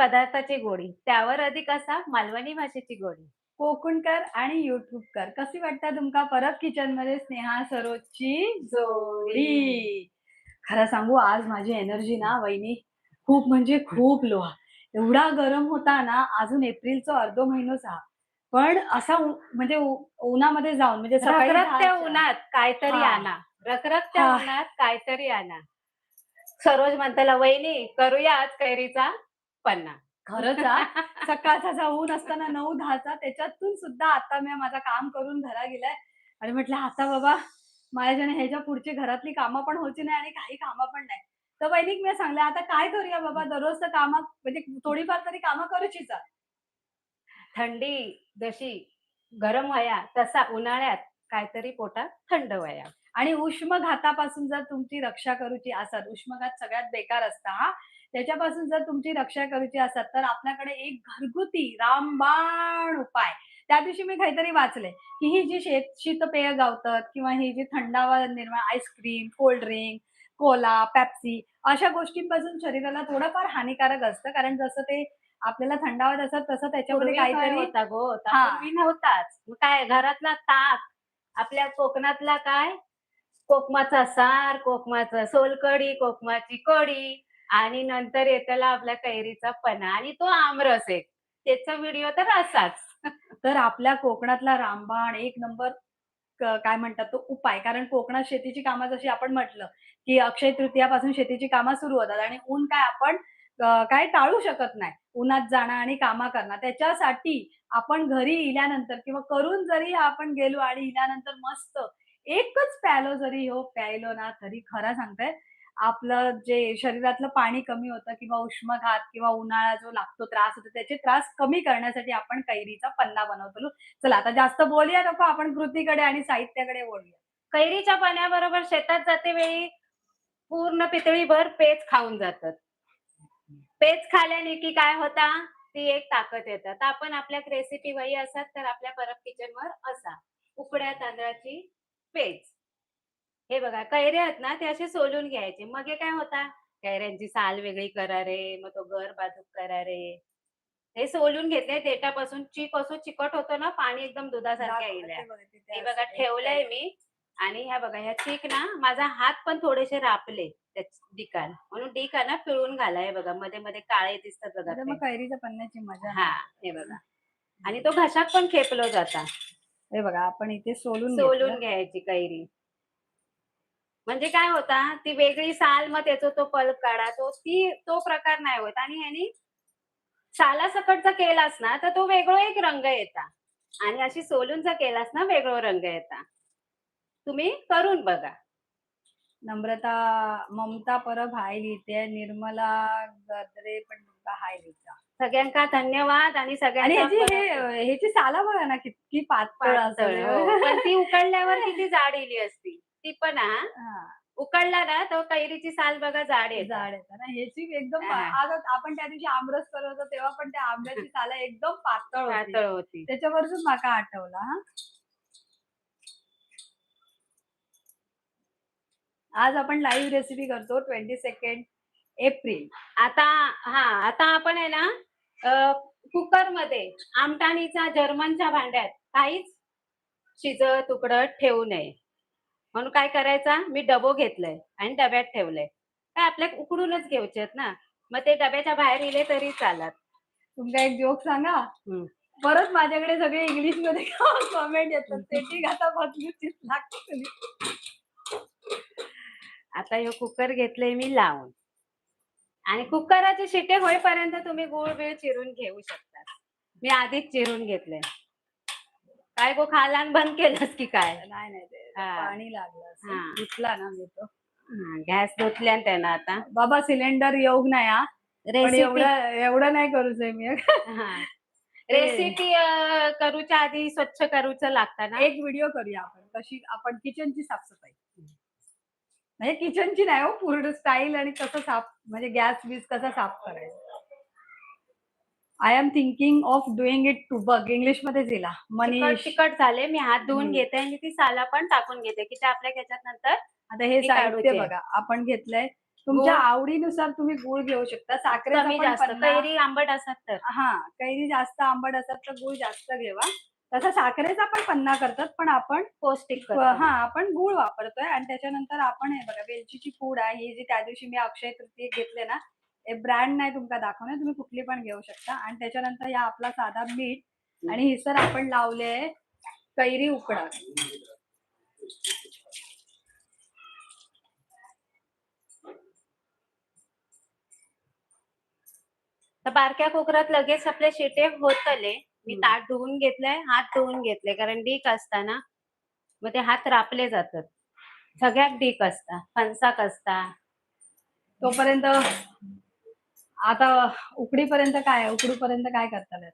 पदार्थाची गोडी, त्यावर अधिक असा मालवणी भाषेची गोडी. कोकणकर आणि युट्यूबकर कशी वाटता तुमका परत किचन मध्ये स्नेहा सरोजची जोडी. जोडी. खरं सांगू आज माझी एनर्जी ना वहिनी खूप म्हणजे खूप लो आहे. एवढा गरम होता ना अजून एप्रिलचा अर्धो महिनोच हा. पण असा म्हणजे उन्हामध्ये जाऊन म्हणजे सकाळी रखरखत्या 10च्या उन्हात काहीतरी हां, आणा. रखरखत्या हां. उन्हात काहीतरी आणा. सरोज म्हणताला, "वहिनी करूया आज कैरीचा पन्ना." खरंच हां. सकाळचा जो ऊन असताना 9-10चा त्याच्यातून सुद्धा आता मी माझं काम करून घरा गेलाय आणि म्हटलं आता बाबा माझ्याच्याने ह्याच्या पुढची घरातली कामं पण व्हायची नाही आणि काही कामं पण नाही. तर वैनिक मी सांगले, "आता काय करूया बाबा दररोज तर कामात म्हणजे थोडीफार तरी कामं करूचीच आहे." थंडी जशी गरम व्हाया, तसा उन्हाळ्यात काहीतरी पोटात थंड व्हाया. आणि उष्माघातापासून जर तुमची रक्षा करूची असाल, उष्माघात सगळ्यात बेकार असता हां. त्याच्यापासून जर तुमची रक्षा करूची असाल, तर आपल्याकडे एक घरगुती रामबाण उपाय. त्या दिवशी मी काहीतरी वाचलंय, की ही जी शीतपेय गावतात किंवा ही जी थंडावा निर्माण ice cream, cold drink, Cola, Pepsi अशा गोष्टींपासून शरीराला थोडंफार हानिकारक असतं. कारण जसं ते आपल्याला थंडावा देतात तसं त्याच्यामध्ये पूर्वी काय काहीतरी होता गो, होता हां. पूर्वी नव्हताच. मग काय घरातला ताक, आपल्या कोकणातला काय कोकमाचा सार, कोकमाचं सोलकढी, कोकमाची कढी आणि नंतर येताला आपल्या कैरीचा पन्हा आणि तो आमरस एक. त्याचा व्हिडिओ तर असाच. तर आपल्या कोकणातला रामबाण एक नंबर काय म्हणतात तो उपाय. कारण कोकणात शेतीची कामं जशी आपण म्हटलं, की अक्षय तृतीयापासून शेतीची कामं सुरू होतात आणि ऊन काय आपण काय टाळू शकत नाही. उन्हात जाणं आणि कामं करणं. त्याच्यासाठी आपण घरी इल्यानंतर किंवा करून जरी आपण गेलो आणि इल्यानंतर मस्त एकच प्यालो जरी हो प्यायलो ना, तरी खरं सांगते आपलं जे शरीरातलं पाणी कमी होतं किंवा उष्माघात किंवा उन्हाळा जो लागतो, त्रास होतो, त्याचे त्रास कमी करण्यासाठी आपण कैरीचा पन्ना बनवतो. चला आता जास्त बोलूया नको आपण कृतीकडे आणि साहित्याकडे वळूया. कैरीच्या पाण्याबरोबर शेतात जाते वेळी पूर्ण पितळीभर पेज खाऊन जातात. पेज खाल्ल्याने की काय होता, ती एक ताकद येतात. तर आपण आपल्या रेसिपी वही असतात तर आपल्या परब किचनवर असा. उकड्या तांदळाची पेज. हे बघा कैऱ्या आहेत ना, ते असे सोलून घ्यायचे. मग हे काय होता, कैऱ्यांची साल वेगळी करा रे, मग तो गर बाजूक करा रे. हे सोलून घेतले देठापासून चिक असं चिकट होतं ना, पाणी एकदम दुधासारख्या येईल्या. दाखवते बघा तिथे हे बघा असं एक ठेवलंय पेज. मी आणि ह्या बघा ह्या चीक ना, माझा हात पण थोडेसे रापले त्या डिकान. म्हणून डिक आहे ना पिळून घाला. हे बघा मध्ये-मध्ये काळे दिसतात बघा आता ते. मग कैरीच्या पन्न्याची मजा हां, नाही. हे बघा आणि तो घशात पण खेपलो जाता. हे बघा आपण इथे सोलून घेतलं. सोलून घ्यायची कैरी. म्हणजे काय होता, ती वेगळी साल मग त्याचा तो पल्प काढा. तो प्रकार नाही होत आणि ह्यानी सालासकट जर केलास ना, तर तो वेगळा एक रंग येता आणि अशी सोलून जर केलास ना, वेगळा रंग येता. तुम्ही करून बघा. नम्रता ममता परब हाय लिहिते, निर्मला गद्रे पण तुमका हाय लिहिता. सगळ्यांका धन्यवाद आणि आणि सगळ्यांचा ह्याची परत ह्याची साला बघा ना किती पातळ पातळ असते. हो. पण ती उकडल्यावर किती जाड येली असती. ती पण हां. हां. उकडला ना, तर कैरीची साल बघा जाड येतात. जाड येतं ना, ह्याची एकदम हां, आज आपण त्या दिवशी आमरस करत होतो, तेव्हा पण त्या आंब्याची सालं एकदम पातळ होती. पातळ होती. त्याच्यावरच माका आठवलं हां. आज आपण लाईव्ह रेसिपी करतो 22 एप्रिल. आता आता आपण आहे ना कुकरमध्ये आमटाणीचा जर्मनच्या भांड्यात काहीच शिजत उकडत ठेवू नये. म्हणून काय करायचा, मी डबो घेतलाय आणि डब्यात ठेवलंय. काय आपल्या उकडूनच घ्यायचे आहेत ना. मग ते डब्याच्या बाहेर इले तरी चालत. तुमका एक जोक सांगा? हं. परत माझ्याकडे सगळे इंग्लिशमध्ये कमेंट येतात. "सेटिंग आता बदलूचीच लागते." आता हे कुकर घेतलंय मी लावून आणि कुकराचे शिटे होईपर्यंत तुम्ही गूळ-बीळ चिरून घेऊ शकता. मी आधीच चिरून घेतलंय. काय गो खायला आणि बंद केलंस की काय? नाही, नाही. ते हां, पाणी लागलं असेल. हां. धुतला ना मी तो. गॅस धुतल्या ना त्यानं आता. बाबा सिलेंडर येऊक नाही हां. पण रेसिपी एवढं एवढं नाही करूच आहे मी. हां. ते रेसिपी करूच्या आधी स्वच्छ करूचं लागतं ना? एक व्हिडिओ करूया आपण. कशी आपण किचनची साफ-सफाई. म्हणजे किचनची नाही हो, पूर्ण स्टाईल आणि कसं साफ म्हणजे गॅस-बीस कसा साफ करायचा. I am thinking of doing it to बघ इंग्लिशमध्येच लिहिला. चिकट मनीष. चिकट झाले. मी हात धुवून हं. घेते आणि ती सालं पण टाकून घेते, की ते आपल्या ह्याच्यात नंतर आता हे ती साहित्य काढूची आहे. बघा. आपण घेतलंय तुमच्या गूळ आवडीनुसार तुम्ही गूळ घेऊ शकता. साखरेचा कमी पण जास्त, पन्ना कैरी आंबट असतात तर. हां, कैरी जास्त आंबट असतात तर गूळ जास्त घेवा. तसा साखरेचा पण पन्ना करतात, पण आपण पौष्टिक करतो. हां, आपण गूळ वापरतोय आणि त्याच्यानंतर आपण हे बघा वेलचीची पूड आहे, ही जी त्या दिवशी मी अक्षय तृतीयेत घेतले ना, हे ब्रँड नाही तुमका दाखवणार, तुम्ही कुठली पण घेऊ शकता आणि त्याच्यानंतर या आपला साधा मीठ आणि हिसर आपण लावले कैरी उकडा. तर बारक्या कुकरात लगेच आपले शिटे होतले. मी हं. ताट धुवून घेतलंय, हात धुवून घेतले कारण डीक असताना मग ते हात रापले जातात. सगळ्यात डीक असता, फणसाक असता. तोपर्यंत आता उकडीपर्यंत काय उकडूपर्यंत काय करताल?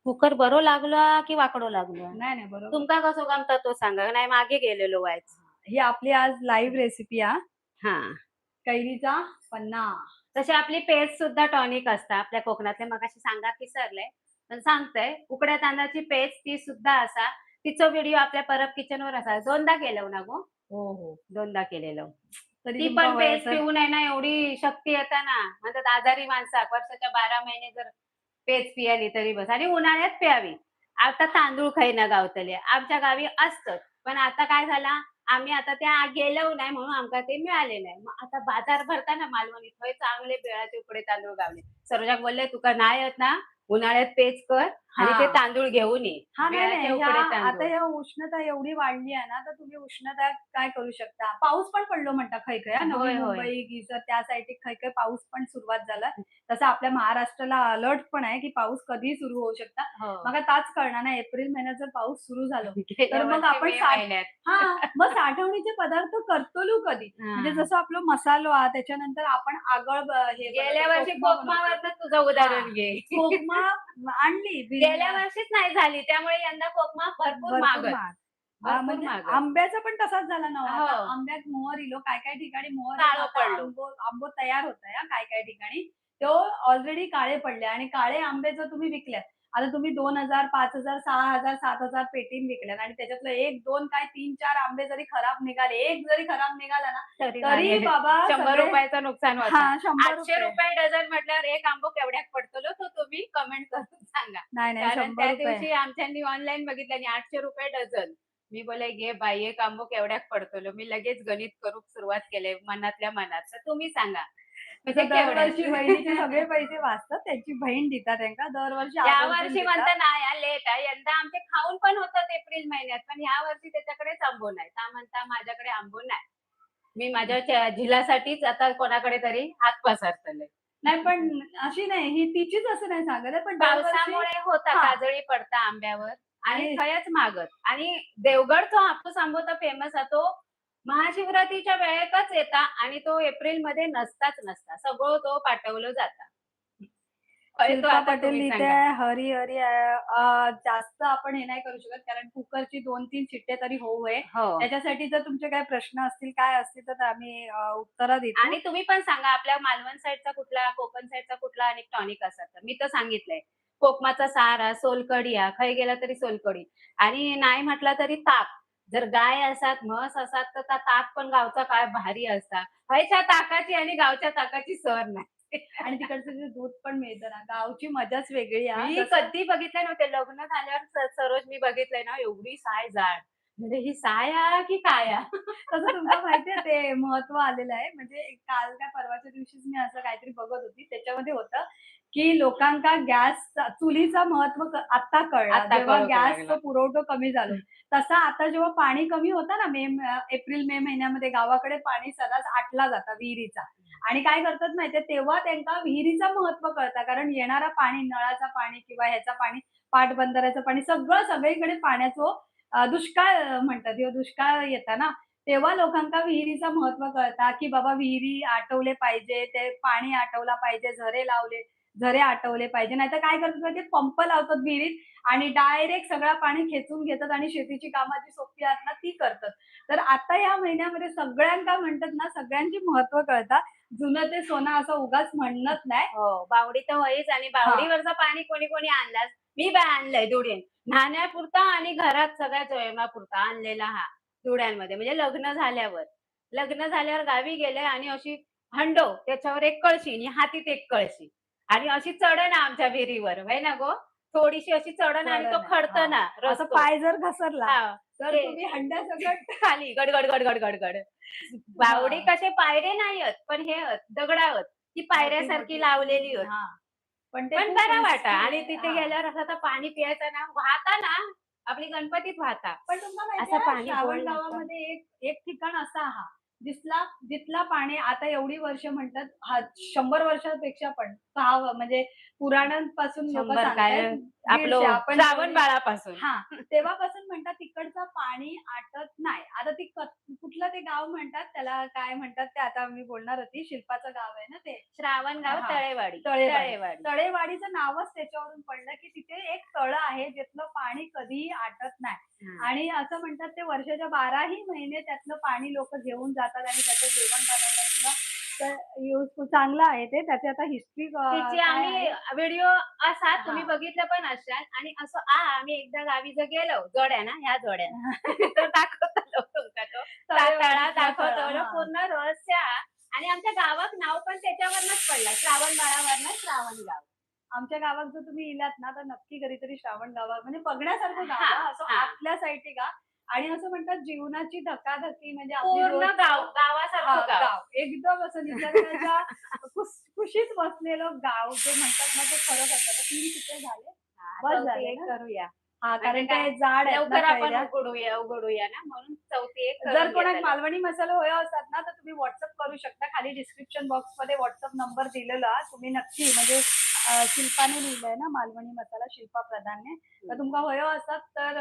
कुकर बरो लागला की वाकडो लागलो? नाही, नाही बरोबर. तुमका कसो गमता तो सांगा. नाही मागे गेलेलो व्हायच. ही आपली आज लाईव्ह रेसिपी हा. हा. कैरीचा पन्ना. तशी आपली पेस्ट सुद्धा टॉनिक असता आपल्या कोकणातले. मगाशी सांगा विसरले. पण सांगतंय उकड्या तांदळाची पेस्ट ती सुद्धा असा. तिचा व्हिडिओ आपल्या परब किचनवर असा. 2दा केलं ना गो? हो, हो. 2दा केलेलं. तरी ती तुमका पण हवं पेस्ट तर पिऊन आहे ना एवढी शक्ती येते ना. म्हणतात आजारी माणसाक वर्षाच्या 12 महिने जर पेज पियाली तरी बस आणि उन्हाळ्यात प्यावी. आता तांदूळ खाईना गावतले. आमच्या गावी असतं. पण आता काय झाला आम्ही आता त्या गेलो नाही म्हणून आमका ते मिळाले नाही. मग आता बाजार भरताना मालवणी थंय चांगले बेळाचे उकडे तांदूळ गावले. सरोजाक बोलले तुका नाही येत ना उन्हाळ्यात पेज कर आणि ते हां. तांदूळ घेऊन ये. हां, नाही, बेळाचे नाही. उकडे आता तांदूळ. ह्या उष्णता एवढी वाढली आहे ना, तर तुम्ही उष्णता काय करू शकता? पाऊस पण पडलो म्हणता खै-खै हां. नवी होय, होय. मुंबई, गिरजर त्या साइडला खै-खै पाऊस पण सुरुवात झाला. तसं आपल्या महाराष्ट्राला अलर्ट पण आहे, की पाऊस कधीही सुरू होऊ शकता. हो. मग ताच कळणार नाही एप्रिल महिन्यात जर पाऊस सुरू झालो, तर गेल्या मग वर्षी आपण मे महिन्यात. मग साठवणीचे पदार्थ करतोलू कधी? म्हणजे हां. जसं आपलं मसालो त्याच्यानंतर आपण आगळ हे गेल्या बनवतो, वर्षी कोकमा बनवतो. कोकमावरनं तुझं उदाहरण घे. कोकमा आणली गेल्या वर्षीच नाही झाली त्यामुळे यंदा कोकमा भरपूर भरपूर मागत. महाग. भरपूर म्हणजे मागत. आंब्याचा पण तसाच झाला ना हो. हो. आता आंब्यात मोहर इलो. काय-काय ठिकाणी मोहर येतो. काळं आता पडलो. आंबो तयार होतंय हां, काय-काय ठिकाणी. तो ऑलरेडी काळे पडले आणि काळे आंबे जर तुम्ही विकल्यात, आता तुम्ही 2,000, 5,000, 6,000, 7,000 पेटीने विकल्यात आणि त्याच्यातलं 1, 2 काय 3-4 आंबे जरी खराब निघाले, एक जरी खराब निघाला ना, तरी तरी नाही. बाबा 100 सगळे रुपयाचं नुकसान होतं. हां, ₹100. ₹800 डझन म्हटल्यावर एक आंबो केवढ्याक पडतलो तो तुम्ही कमेंट करून सांगा. नाही, नाही कारण त्या ₹100. दिवशी आमच्यांनी ऑनलाईन बघितलं आणि ₹800 डझन. मी बोलले घे बाई एक आंबो केवढ्याक पडतलो. मी लगेच गणित करूक सुरुवात केले मनातल्या मनात. तर तुम्ही सांगा. म्हणजे तसं दरवर्षी केवढ्याक? बहिणीचे सगळे पैसे वाचतात. त्यांची बहीण देतात त्यांका. दरवर्षी या आवर्जून वर्षी देतात. म्हणतं नाही लेट आहे. यंदा आमचे खाऊन पण होतात एप्रिल महिन्यात. पण ह्या वर्षी त्याच्याकडेच आंबो नाही. ता म्हणता माझ्याकडे आंबो नाही. मी माझ्या झिलासाठीच आता कोणाकडे तरी हात पसरतले. नाही पण अशी नाही, ही तिचीच असं नाही सांगत आहे, पण दरवर्षी पावसामुळे होता हां. काजळी पडता आंब्यावर आणि आणि खयच मागत आणि देवगडचा हापूस आंबो तर फेमस आहे तो महाशिवरात्रीच्या वेळेकच येता आणि तो एप्रिलमध्ये नसताच नसता. सगळं तो पाठवलं जाता. होय, तो शिल्पा आता पटेल तुम्ही लिहिते सांगा. हरी हरी जास्त आपण हे नाही करू शकत कारण कुकरची 2-3 शिट्टे तरी होऊ नये. हो. त्याच्यासाठी जर तुमचे काही प्रश्न असतील, काय असतील तर आम्ही उत्तरं देतो. आणि तुम्ही पण सांगा आपल्या मालवण साईडचा कुठला, कोकण साईडचा कुठला आणि टॉनिक असा तर. मी तर सांगितलंय. कोकमाचा सारा, सोलकढी खय गेला तरी सोलकढी आणि नाही म्हटला तरी ताक. जर गाय असतात, म्हस असतात तर त्या ताक पण गावचा काय भारी असता. हयच्या ताकाची आणि गावच्या ताकाची सर नाही. आणि तिकडचं जे दूध पण मिळतं ना, गावची मजाच वेगळी हां. मी जसं कधी बघितले नव्हते. लग्न झाल्यावर सरोज मी बघितलंय ना एवढी साय जाड. म्हणजे ही साय की काय तसं तुमचं माहितीये ते महत्व आलेलं आहे. म्हणजे काल काय परवाच्या दिवशीच मी असं काहीतरी बघत होती. त्याच्यामध्ये होतं, की लोकांका चुलीचं महत्व आता कळलं. आता जेव्हा कळू लागला. गॅसचा पुरवठा कमी झालो. तसा आता जेव्हा पाणी कमी होतं ना एप्रिल-मे महिन्यामध्ये गावाकडे पाणी सर्रास आटला जातं विहिरीचा. आणि काय करतात माहितीये तेव्हा त्यांना विहिरीचं महत्व कळतं. कारण येणारं पाणी, नळाचं पाणी किंवा ह्याचं पाणी, पाटबंधाऱ्याचं पाणी सगळं सगळीकडे पाण्याचं दुष्काळ म्हणतात किंवा दुष्काळ येता ना, तेव्हा लोकांका विहिरीचं महत्व कळता, की बाबा विहिरी आटवले पाहिजे, ते पाणी आटवला पाहिजे, झरे आटवले पाहिजे. नाहीतर काय करतात माहिती पंप लावतात विहिरीत आणि डायरेक्ट सगळं पाणी खेचून घेतात आणि शेतीची कामं जी सोपी आहेत ना, ती करतात. तर आता या महिन्यामध्ये सगळ्यांका म्हणतात ना, सगळ्यांची महत्व कळतात. जुनं ते सोनं असं उगाच म्हणत नाही. हो, बावडी तर होईच आणि हां. बावडीवरचं पाणी कोणी आणलाच. मी बाय आणलंय दुडेन. न्हाण्यापुरता आणि घरात सगळ्या स्वयंपाकापुरता आणलेला हा दुड्यांमध्ये म्हणजे लग्न झाल्यावर. लग्न झाल्यावर गावी गेले आणि अशी हंडो त्याच्यावर एक कळशी आणि हातीत एक कळशी आणि अशी चढण आमच्या विहिरीवर है ना गो, थोडीशी अशी चढण आणि तो चढण आहे. खडतं ना असं रस्तो. पाय जर घसरला हा तर ते तुम्ही हंड्यासकट खाली गडगड गडगड गडगड बावडी हां. कसे पायरे नाही आहेत पण हे आहेत, दगड आहेत ती पायऱ्यासारखी मोठी-मोठी लावलेली आहेत. हां. पण ते पण खूप बरा वाटा रिस्की आणि आहे. तिथे हां. गेल्यावर असं आता पाणी पियायचं ना वाहता ना आपली गणपतीत वाहता पण तुम्हाला माहिती असं आहे पाणी गोळ श्रावण लागतं. गावामध्ये एक एक ठिकाण असं हा जिथला पाणी आता एवढी वर्ष म्हणतात 100 वर्षापेक्षा पण म्हणजे पुराणांपासून लोक 100 काय सांगतायत 150 आपलं आपण श्रावण जेवढी बाळापासून. हा तेव्हापासून म्हणतात तिकडचं पाणी आटत नाही. आता कुठलं ते गाव म्हणतात त्याला काय म्हणतात ते आता मी बोलणार होती. शिल्पाचं गाव आहे ना ते. श्रावणगाव हां. तळेवाडी. तळेवाडी. तळेवाडी. तळेवाडीचं नावच त्याच्यावरून पडलं, की तिथे एक तळं आहे जिथलं पाणी कधीही आटत नाही. हां. आणि असं म्हणतात ते वर्षाच्या 12ही महिने त्यातलं पाणी लोकं घेऊन जातात आणि त्याचं जेवण बनवतात किंवा युजफुल चांगलं आहे ते. त्याची आता हिस्ट्री तिची काय आम्ही आहे व्हिडिओ असा तुम्ही हां. बघितलं पण असाल आणि असं आम्ही एकदा गावी जर गेलो जोड्या ना ह्या जोड्या तर दाखवतो तुमका तो तळा तळेवाडीतला दाखवतो तळा. हां. पूर्ण रहस्य आणि आमच्या गावात नाव पण त्याच्यावरनच पडलं श्रावण बाळावरनं श्रावण गाव. आमच्या गावात जर तुम्ही इलात ना, तर नक्की कधीतरी श्रावण गावात म्हणजे बघण्यासारखं गाव हां, हां. असं हां. आतल्या साइडची गाव आणि असं म्हणतात जीवनाची धकाधकी म्हणजे आपली पूर्ण रोज गाव गावासारखं गाव. गाव. एकदम असं निसर्गाच्या कुशीत बसलेलं गाव जे म्हणतात ना, ते खरं करतात. तर 3 तिथे झाले. हां, बस चौथी झाले एक ना? करूया. हां, म्हणजे कारण काय ते जाड आहेत ना लवकर आपण कैऱ्या. उघडूया ना म्हणून चौथी एक जर करून कोणाक घेतलं. मालवणी मसाला हवे असतात ना, तर तुम्ही WhatsApp करू शकता. खाली डिस्क्रिप्शन बॉक्समध्ये WhatsApp नंबर दिलेला. तुम्ही नक्की म्हणजे शिल्पाने लिहिलंय ना मालवणी मसाला शिल्पा प्रधानने. तर तुमका हवं असतात तर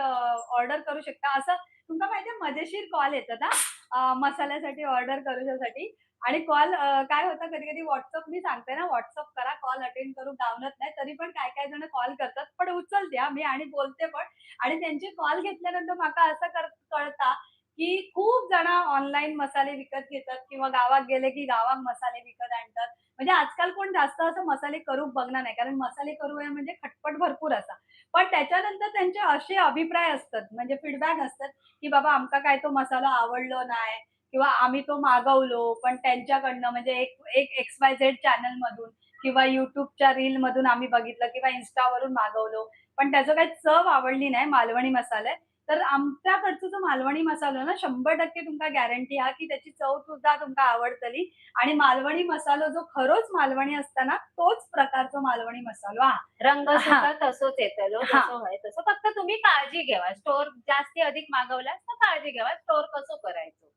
ऑर्डर करू शकता. असं तुमका माहितीये मजेशीर कॉल येतात हां, मसाल्यासाठी ऑर्डर करूच्यासाठी आणि कॉल काय होतं कधी-कधी WhatsApp मी सांगते ना WhatsApp करा, कॉल अटेंड करू गावनत नाही. तरी पण काही-काही जण कॉल करतात. पण उचलते हां मी आणि बोलते पण आणि त्यांचे कॉल घेतल्यानंतर माका असं कळता की खूप जण ऑनलाईन मसाले विकत घेतात किंवा गावात गेले की गावात मसाले विकत आणतात. म्हणजे आजकाल कोण जास्त असं मसाले करूक बघणार नाही. कारण मसाले करू आहे म्हणजे खटपट भरपूर असा. पण त्याच्यानंतर त्यांचे असे अभिप्राय असतात म्हणजे फीडबॅक असतात, की बाबा आमका काय तो मसाला आवडलो नाही किंवा आम्ही तो मागवलो पण त्यांच्याकडनं म्हणजे एक एक XYZ चॅनलमधून किंवा YouTubeच्या रीलमधून आम्ही बघितलं किंवा Instaवरून मागवलो. पण त्याचं काही चव आवडली नाही मालवणी मसाले. तर आमच्याकडचा जो मालवणी मसालो ना 100% तुमका गॅरंटी हा की त्याची चव सुद्धा तुमका आवडतली आणि मालवणी मसालो जो खरोच मालवणी असता ना, तोच प्रकारचो मालवणी मसालो हा. रंग हां, सुद्धा तसोच येतलो हां. जसं होय तसं. फक्त तुम्ही काळजी घ्यावा. स्टोअर जास्ती अधिक मागवल्यास तर काळजी घ्यावा. स्टोअर कसं करायचं.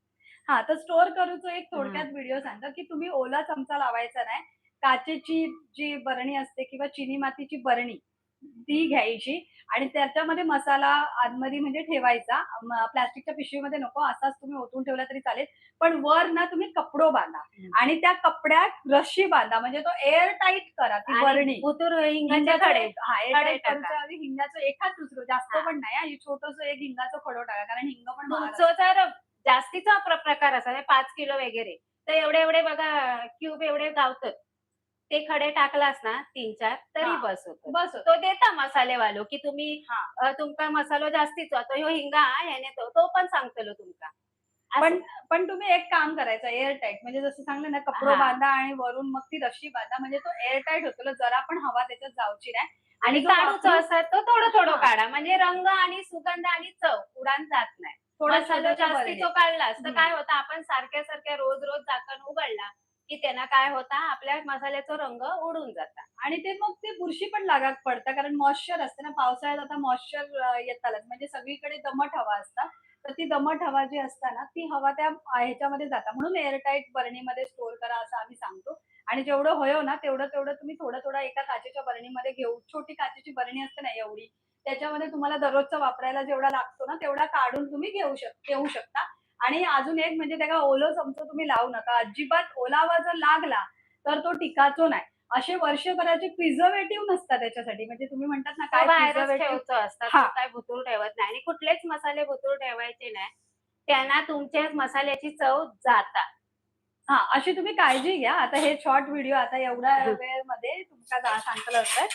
हां, तर स्टोअर करूचो एक हं. थोडक्यात व्हिडिओ सांगतो, की तुम्ही ओला चमचा लावायचा नाही. काचेची जी बरणी असते किंवा चिनी मातीची बरणी, ती घ्यायची आणि त्याच्यामध्ये मसाला आतमध्ये म्हणजे ठेवायचा. प्लास्टिकच्या पिशवीमध्ये नको, असाच तुम्ही ओतून ठेवला तरी चालेल. पण वर ना तुम्ही कपडो बांधा आणि त्या कपड्यात रशी बांधा म्हणजे तो एअर टाईट करा ती आणि बरणी. बुतुर हिंगाचे हिंगाचा खडे एक हां, एअर खडे टाईट टाका. करूच्या आधी हिंगाचं एखाद दुसरं जास्त हां. पण नाही हां, छोटंसं एक हिंगाचा खडो टाका कारण हिंग पण महाग तुमचं असतं. जर जास्तीचा प्रकार असा 5 किलो वगैरे, तर एवढे-एवढे बघा क्यूब एवढे गावतात. ते खडे टाकलास ना 3-4 तरी हां, बस होतं. बस होतं. तो देता मसालेवालो, की तुम्ही हां. तुमका मसालो जास्तीचो तो ह्यो हिंगा हा, ह्याने तो पण सांगतलो तुमका. पण असं. पण तुम्ही एक काम करायचं एअर टाईट म्हणजे जसं सांगलं ना कपडो हां. बांधा आणि वरून मग ती रशी बांधा म्हणजे तो एअर टाईट होतो जरा पण हवा त्याच्यात जाऊची नाही आणि आणि जो काढूचं असतात तो थोडं-थोडं हां, काढा. म्हणजे रंग आणि सुगंध आणि चव उडान जात नाही. थोड्या मसालो छोट्याशा जास्तीचो बरणीत. काढलास तर हं. काय होतं आपण सारख्या-सारख्या रोज-रोज झाकण उघडला, की त्यानं काय होता आपल्या मसाल्याचा रंग उडून जाता. आणि ते मग ते बुरशी पण लागाक पडतं कारण मॉइश्चर असते ना पावसाळ्यात आता मॉइश्चर येतातच म्हणजे सगळीकडे दमट हवा असतात. तर ती दमट हवा जी असते ना ती हवा त्या ह्याच्यामध्ये जाता म्हणून एअर टाईट बरणीमध्ये स्टोअर करा असं आम्ही सांगतो. आणि जेवढं होयो ना तेवढं तुम्ही थोडं एका काचेच्या बरणीमध्ये घेऊ छोटी काचेची बरणी असते ना एवढी त्याच्यामध्ये तुम्हाला दररोजचा वापरायला जेवढा लागतो ना तेवढा काढून तुम्ही घेऊ शकता. आणि अजून एक म्हणजे त्याला ओलं चमचं तुम्ही लावू नका. अजिबात ओलावा जर लागला तर तो टिकायचो नाही. असे वर्षभराचे प्रिझर्व्हेटिव्ह नसतात त्याच्यासाठी. म्हणजे तुम्ही म्हणतात ना तो काय बाहेरच प्रिझर्व्हेटिव्ह ठेवतो असतात. तो हां, काय भुतूर ठेवत नाही आणि कुठलेच मसाले भुतूर ठेवायचे नाही. त्यांना तुमच्या मसाल्याची चव जाता. हां, अशी तुम्ही काळजी घ्या. आता हे शॉर्ट व्हिडिओ आता एवढ्या वेळेमध्ये तुमका सांगतलं असतं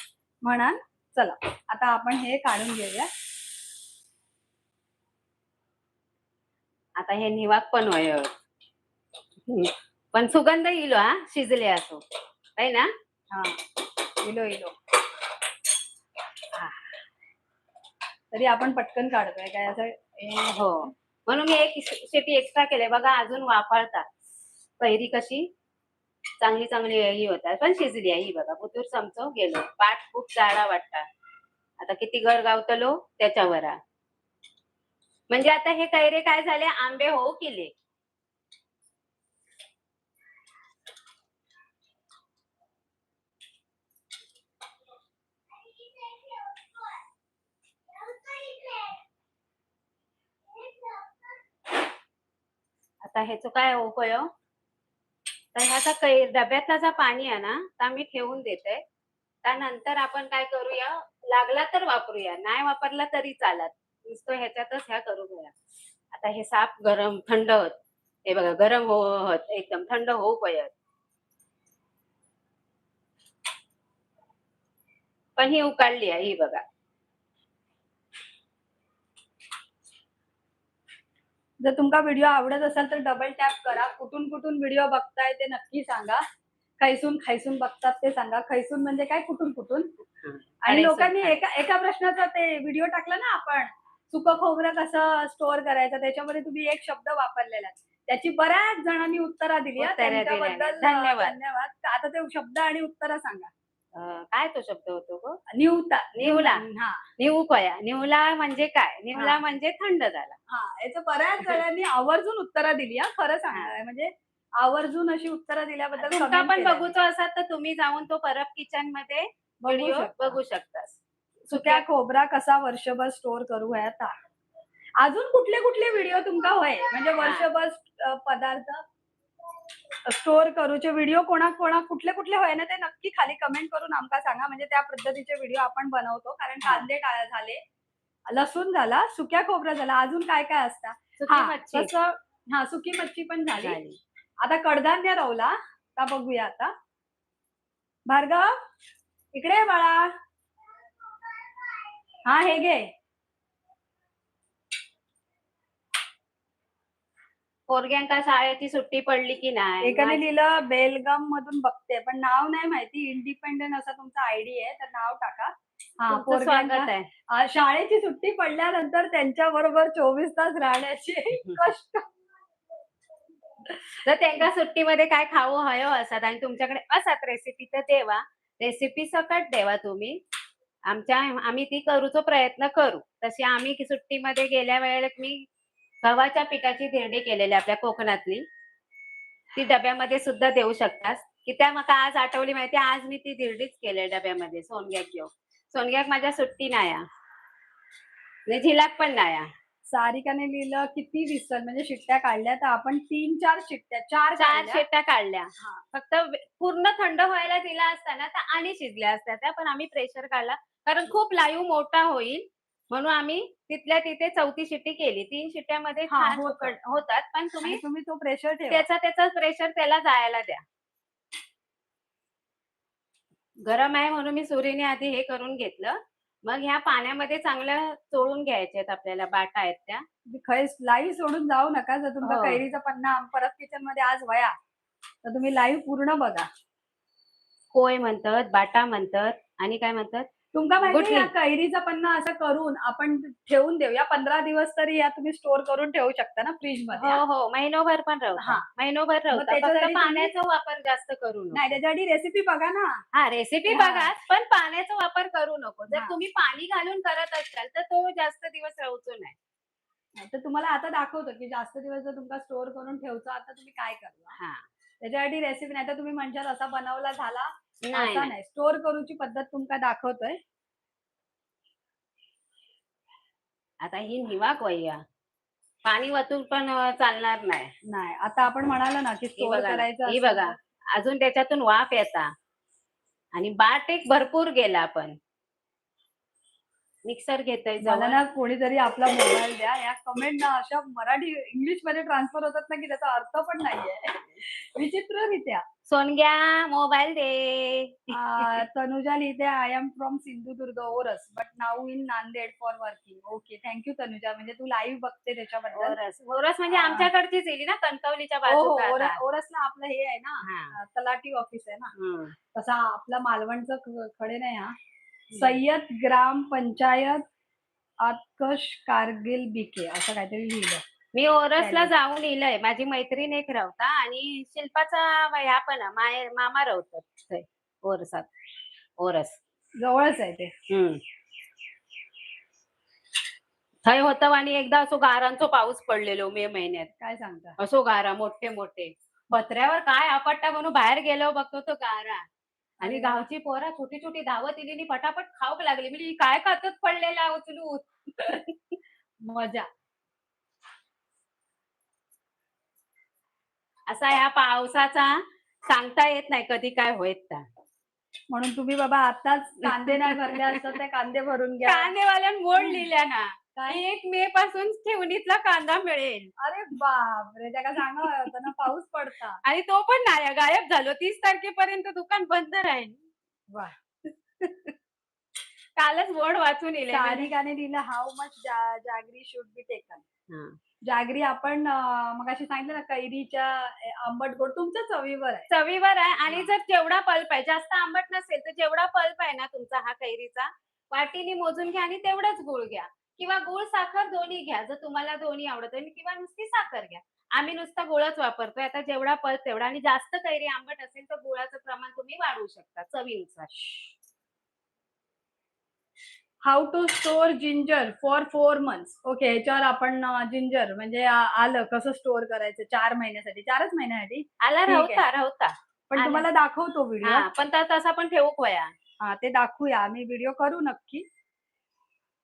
म्हणून चला आता आपण हे काढून घेऊया. आता हे निवाक पण होय. पण सुगंध येईल हा शिजले असो आहे ना. हा इलो इलो हा. तरी आपण पटकन काढतोय काय असं. हो म्हणून मी एक शेती एक्स्ट्रा केले बघा. अजून वापरतात कैरी कशी चांगली चांगली ही होतात. पण शिजली आहे ही बघा. बुतूर चमचो गेलो. पाठ खूप जाडा वाटता. आता किती घर गावतलो त्याच्यावर आहे. म्हणजे आता हे कैरे काय झाले आंबे हो केले. आता ह्याचं काय उपयोग. तर ह्याचा डब्यातला जो पाणी आहे ना तर आम्ही ठेवून देते. त्यानंतर आपण काय करूया लागला तर वापरूया नाही वापरला तरी चालत. नुसतं ह्याच्यातच ह्या करूया. आता हे साप गरम थंड होत. हे बघा गरम होत एकदम थंड होऊ पर्यंत. पण ही उकाळली आहे ही बघा. जर तुमका व्हिडिओ आवडत असेल तर डबल टॅप करा. कुठून कुठून व्हिडिओ बघताय ते नक्की सांगा. खैसून खैसून बघतात ते सांगा. खैसून म्हणजे काय कुठून कुठून. आणि लोकांनी एका प्रश्नाचा ते व्हिडिओ टाकला ना आपण सुकं खोबरं कसं स्टोअर करायचं त्याच्यामध्ये तुम्ही एक शब्द वापरलेला आहे. त्याची बऱ्याच जणांनी उत्तरं दिली. त्यांच्याबद्दल धन्यवाद. धन्यवाद. आता ते शब्द आणि उत्तरं सांगा. काय तो शब्द होतो गो. निवता निवला. हा निवूपया. निवला म्हणजे काय. निवला म्हणजे थंड झाला. हा याचं बऱ्याच जणांनी आवर्जून उत्तरं दिली. हा खरं सांगणार म्हणजे आवर्जून अशी उत्तरं दिल्याबद्दल तुमका comment पण केलंय. बघूचो असत तर तुम्ही जाऊन तो परब किचन मध्ये व्हिडिओ बघू शकता. सुक्या खोबरा कसा वर्षभर स्टोर करू आता. अजून कुठले कुठले व्हिडिओ तुमका होय म्हणजे वर्षभर पदार्थ स्टोर करूचे व्हिडिओ कोणा कुठले कुठले होय ना ते नक्की खाली कमेंट करून आमका सांगा. म्हणजे त्या पद्धतीचे व्हिडिओ आपण बनवतो. कारण कांदे झाले लसूण झाला सुक्या खोबरा झाला अजून काय काय असतं. सुकी मच्छी. तसं हा सुकी मच्छी पण झाली. आता कडधान्य रावला. आता बघूया आता. भार्गव इकडे ये बाळा. हा हे घे. पोरग्यांका शाळेची सुट्टी पडली की नाही. एकाने लिहिलं बेलगाम मधून बघते पण नाव नाही माहिती. इंडिपेंडंट असा तुमचा आयडी आहे तर नाव टाका. तुमचं स्वागत आहे. शाळेची सुट्टी पडल्यानंतर त्यांच्या बरोबर 24 तास राहण्याचे कष्ट. तर त्यांना सुट्टीमध्ये काय खाऊ हयो असतात आणि तुमच्याकडे असतात रेसिपी तर देवा. रेसिपी सकट देवा तुम्ही. आम्ही ती करूचो प्रयत्न करू. तशी आम्ही सुट्टीमध्ये गेल्या वेळेला मी गव्हाच्या पिठाची धिरडी केलेली आपल्या कोकणातली. ती डब्यामध्ये सुद्धा देऊ शकतात. की त्या मका आज आठवली माहिती. आज मी ती धिरडीच केली डब्यामध्ये सोनग्याक घेऊन. सोनग्याक माझ्या सुट्टी नाही झिलाक पण नाही. सारिकाने लिहिलं किती विसल म्हणजे शिट्ट्या काढल्या तर आपण 3-4 शिट्ट्या चार शिट्ट्या काढल्या. फक्त पूर्ण थंड व्हायला दिला असताना तर आणि शिजल्या असत्या त्या. पण आम्ही प्रेशर काढला कारण खूप लाईव्ह मोठा होईल म्हणून आम्ही तिथल्या तिथे चौथी शिट्टी केली. 3 शिट्ट्यामध्ये छान होतात. पण तुम्ही तो प्रेशर ठेवा. त्याचा प्रेशर त्याला जायला द्या. गरम आहे म्हणून मी सुरीने आधी हे करून घेतलं. मग ह्या पाण्यामध्ये चांगलं चोळून घ्यायचे आपल्याला बाटा आहेत त्या. लाईव्ह सोडून जाऊ नका. जर तुमचा कैरीचा पन्ना परत किचन मध्ये आज वया तर तुम्ही लाईव्ह पूर्ण बघा. कोय म्हणतात बाटा म्हणतात आणि काय म्हणतात तुमका माहिती या कैरीचा पन्ना असं करून आपण ठेवून देऊया. 15 दिवस तरी या तुम्ही स्टोर करून ठेवू शकता ना फ्रीज मध्ये. हो महिनोभर पण राहतात. महिनोभर राहतात. फक्त पाण्याचा वापर जास्त करू नका. नाही त्याच्यासाठी रेसिपी बघा ना. रेसिपी बघा पण पाण्याचा वापर करू नको. जर तुम्ही पाणी घालून करत असाल तर तो जास्त दिवस राहूचो नाही. तर तुम्हाला आता दाखवतो की जास्त दिवस जर तुमका स्टोर करून ठेवचा आता तुम्ही काय करता. त्याच्यासाठी रेसिपी नाही तर तुम्ही म्हणशाल असा बनवला झाला नाही. स्टोर करूची पद्धत तुमका दाखवतोय. आता ही निवाक वैया पाणी वतून पण चालणार नाही. आता आपण म्हणालो ना की स्टोर करायचं. ही बघा अजून त्याच्यातून वाफ येता आणि बाट एक भरपूर गेला. आपण मिक्सर घेतोय. मला ना कोणीतरी आपला मोबाईल द्या. या कमेंट ना अशा मराठी इंग्लिश मध्ये ट्रान्सफर होतात ना की त्याचा अर्थ पण नाहीये. विचित्ररित्या. सोनग्या मोबाईल दे. तनुजा लिहिते I am from Sindhudurg ORS but now in Nanded for working. Okay, thank you Tanuja. म्हणजे तू लाईव्ह बघते त्याच्याबद्दल. ओरस ओरस म्हणजे आ, आमच्याकडचीच येईल ना, कणकवलीच्या हो हो, बाजूचा आता. ओरसला आपलं हे आहे ना, हा. तलाठी ऑफिस आहे ना. हम्म. तसा आपला मालवणचं खडे नाही हा. सय्यद ग्राम पंचायत आत्कश कारगिल बीके असं काहीतरी लिहिलं. मी ओरसला त्याने. जाऊन येलंय. माझी मैत्रीण एक राहता आणि शिल्पाचा ह्या पण आहे, मामा राहतात ओरसात. ओरस. जवळच आहे ते. हम्म. थंय होतं आणि एकदा असो गारांचो पाऊस पडलेलो मे महिन्यात. काय सांगता? असो गारा मोठे मोठे पत्र्यावर काय आपटता म्हणून बाहेर गेलो बघतो तो गारा. आणि अरे वा. गावची पोरं छोटी छोटी धावत इलेली पटापट खाऊक लागली. म्हणजे काय खातच पडलेला उचलून. मजा. असा ह्या पावसाचा सांगता येत नाही कधी काय होईल ता. म्हणून तुम्ही बाबा आताच कांदे नाही भरले असतात ते कांदे भरून घ्या. कांदेवाल्यान बोर्ड लिहिल्या ना, काय? 1 मे पासून ठेवणीतला कांदा मिळेल. अरे बापरे, त्याला सांगावं होतं ना पाऊस पडता. आणि तो पण नाही, गायब झालो. 30 तारखेपर्यंत दुकान बंद राहील. वा. कालच बोर्ड वाचून येले. सारिकाने लिहिलं how much jaggery should be taken. Jaggery आपण मगाशी सांगितलं ना, कैरीच्या आंबट गोड तुमच्या चवीवर आहे. चवीवर आहे. आणि जर जेवढा पल्प आहे, जास्त आंबट नसेल तर जेवढा पल्प आहे ना तुमचा हा कैरीचा, वाटीने मोजून घ्या आणि तेवढाच गुळ घ्या. किंवा गुळ साखर दोन्ही घ्या, जर तुम्हाला दोन्ही आवडत आहे, किंवा नुसती साखर घ्या. आम्ही नुसता गुळच वापरतोय. आता जेवढा पल्प तेवढा. आणि जास्त कैरी आंबट असेल तर गुळाचं प्रमाण तुम्ही वाढवू शकता चवीनुसार. How to store ginger for 4 months. Okay, ह्याच्यावर आपण जिंजर म्हणजे आलं कसं स्टोअर करायचं 4 महिन्यासाठी, 4च महिन्यासाठी. आला ठीक आहे. राहता. पण आलं. तुम्हाला दाखवतो व्हिडिओ. हा, पण तसा पण ठेवूक वया. हा, ते दाखवूया. आम्ही व्हिडिओ करू नक्की.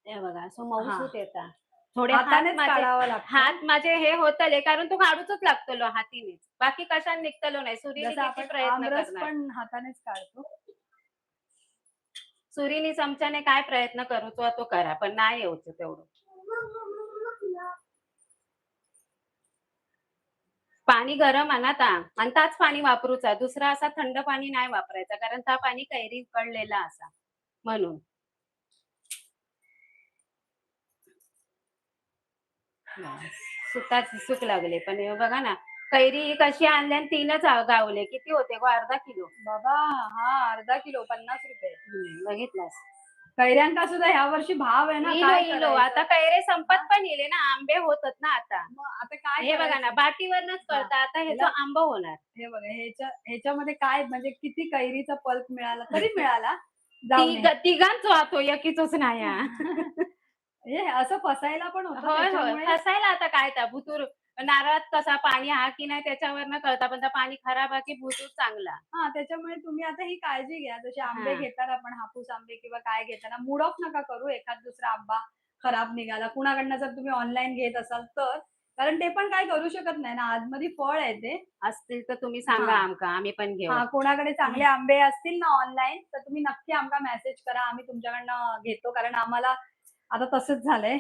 हे बघा असं मऊसूत हा. येतात. थोडे हातानेच काढावं लागतं. हात माझे हे होतले, कारण तो काढूच लागतलो हातीनेच. बाकी कशाने निघतलो नाही. सुरीने जसं किती आपण प्रयत्न आमरस करणार. पण हातानेच काढतो. सुरीने चमच्याने काय प्रयत्न करूचो तो करा, पण नाही येऊच तेवढं. पाणी गरम आणता आणि ताच पाणी वापरूचा. दुसरा असा थंड पाणी नाही वापरायचा, कारण त्या पाणी कैरी उकळलेला असा म्हणून. सुताच सुक लागले. पण हे बघा ना, कैरी कशी आणल्या 3च गावले. किती होते गो? अर्धा किलो. बाबा, हा अर्धा किलो 50 रुपये. बघितलास. कैऱ्यांका सुद्धा ह्या वर्षी भाव आहे ना. इलो काय इलो करायचं? आता कैरे संपत पण येले ना, आंबे होतात ना आता. मग आता काय हे बघा ना, करायचं? बाटीवरनच कळतं आता ह्याचा आंबा होणार. हे बघा, ह्याच्यामध्ये काय म्हणजे किती कैरीचा पल्प मिळाला तरी मिळाला. जाऊन दे. तिघांचो आतो, एकीचोच नाही हा. हे असं फसायला पण होतं होय होय, त्याच्यामुळे. फसायला आता काय त्या भुतूर नारळात कसा पाणी हा की नाही त्याच्यावरनं कळतं, पण त्या पाणी खराब हा की भुतूर चांगला. हा, त्याच्यामुळे तुम्ही आता ही काळजी घ्या. जसे आंबे हा. घेताना आपण हापूस आंबे किंवा काय घेताना मूड ऑफ नका करू. एखाद दुसरा आंबा खराब निघाला कुणाकडनं जर तुम्ही ऑनलाईन घेत असाल तर, कारण ते पण काय करू शकत नाही ना, आतमध्ये फळ आहे ते. असतील तर तुम्ही सांगा हा. आमका, आम्ही पण घेऊ. हा, कोणाकडे चांगले आंबे असतील ना ऑनलाईन तर तुम्ही नक्की आमका मेसेज करा. आम्ही तुमच्याकडनं घेतो, कारण आम्हाला आता तसंच झालंय.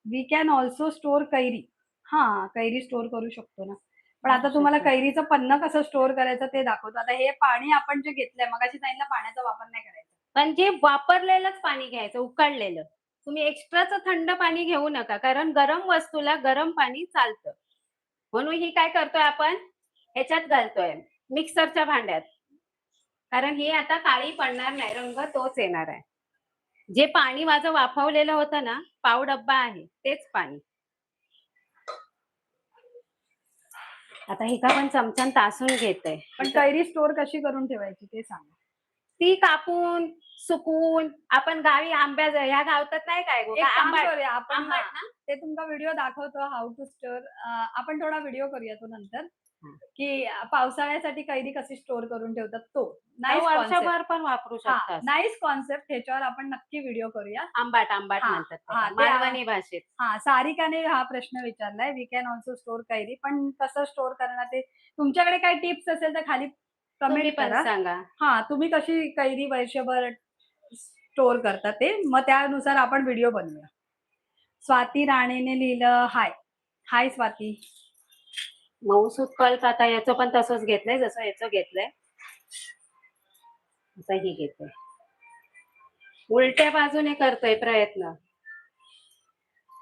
वी कॅन ऑल्सो स्टोअर कैरी. हा, कैरी स्टोअर करू शकतो ना. पण आता तुम्हाला कैरीचं पन्नं कसं स्टोअर करायचं ते दाखवतो. आता हे पाणी आपण जे घेतलंय, मगाशी सांगितलं पाण्याचा वापर नाही करायचा. पण जे वापरलेलंच पाणी घ्यायचं, उकळलेलं. तुम्ही एक्स्ट्राचं थंड पाणी घेऊ नका, कारण गरम वस्तूला गरम पाणी चालतं. म्हणून ही काय करतोय आपण, ह्याच्यात घालतोय मिक्सरच्या भांड्यात, कारण ही आता काळी पडणार नाही, रंग तोच येणार आहे. जे पाणी माझं वाफवलेलं होतं ना, पाव डब्बा आहे तेच पाणी. आता ही का पण चमच्यान तासून घेते. पण कैरी स्टोअर कशी करून ठेवायची ते सांगा. ती कापून सुकून आपण गावी आंब्या ह्या गावतात नाही काय गो, एक काम आंबट करूया आपण. आंबट ना. ते तुमचा व्हिडिओ दाखवतो हाऊ टू स्टोअर. आपण थोडा व्हिडिओ करूया तो नंतर, की पावसाळ्यासाठी कैरी कशी स्टोअर करून ठेवतात तो. Nice concept. वर्षभर पण वापरू हा, शकतात. Nice concept. ह्याच्यावर आपण नक्की व्हिडिओ करूया. आंबाट आंबाट हा, म्हणतात हा, त्याला, ते मालवणी भाषेत. हा, सारिकाने हा प्रश्न विचारलाय. वी कॅन ऑल्सो स्टोअर कैरी, पण कसं स्टोअर करणार ते तुमच्याकडे काही टिप्स असेल तर खाली तुम्ही कमेंट पण करा. सांगा. हा, तुम्ही कशी कैरी वर्षभर स्टोअर करता ते, मग त्यानुसार आपण व्हिडिओ बनवूया. स्वाती राणेने लिहिलं हाय. हाय स्वाती. मऊसूत पल्प आता याचं पण तसंच घेतलंय जसं याचं घेतलंय असंही घेतलंय. उलट्या बाजूने करतोय प्रयत्न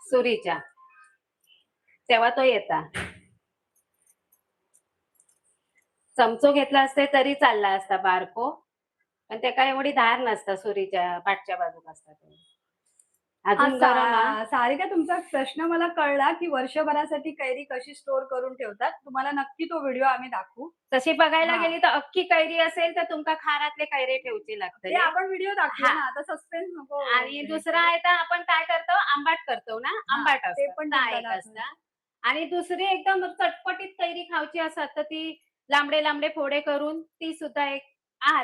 सुरीच्या, तेव्हा तो येता. चमचो घेतला असते तरी चालला असता बारको, पण ते काय एवढी धार नसता सुरीच्या पाठच्या बाजूक असतात. अजून गरम हा. सारिका, तुमचा प्रश्न मला कळला की वर्षभरासाठी कैरी कशी स्टोर करून ठेवतात. तुम्हाला नक्की तो व्हिडिओ आम्ही दाखवू. तशी बघायला हा. गेली तर अख्खी कैरी असेल तर तुमका खारातले कैरे ठेवची ते लागते. आपण व्हिडिओ दाखवू हा. ना, आता सस्पेन्स नको. आणि दुसरं आहे तर आपण काय करतो आंबाट करतो ना, आंबाट ते असतं पण ता तुम्हाला एक दाखवू. असतं. आणि दुसरी एकदम चटपटीत कैरी खावची असत तर ती लांबडे लांबडे फोडे करून ती सुद्धा एक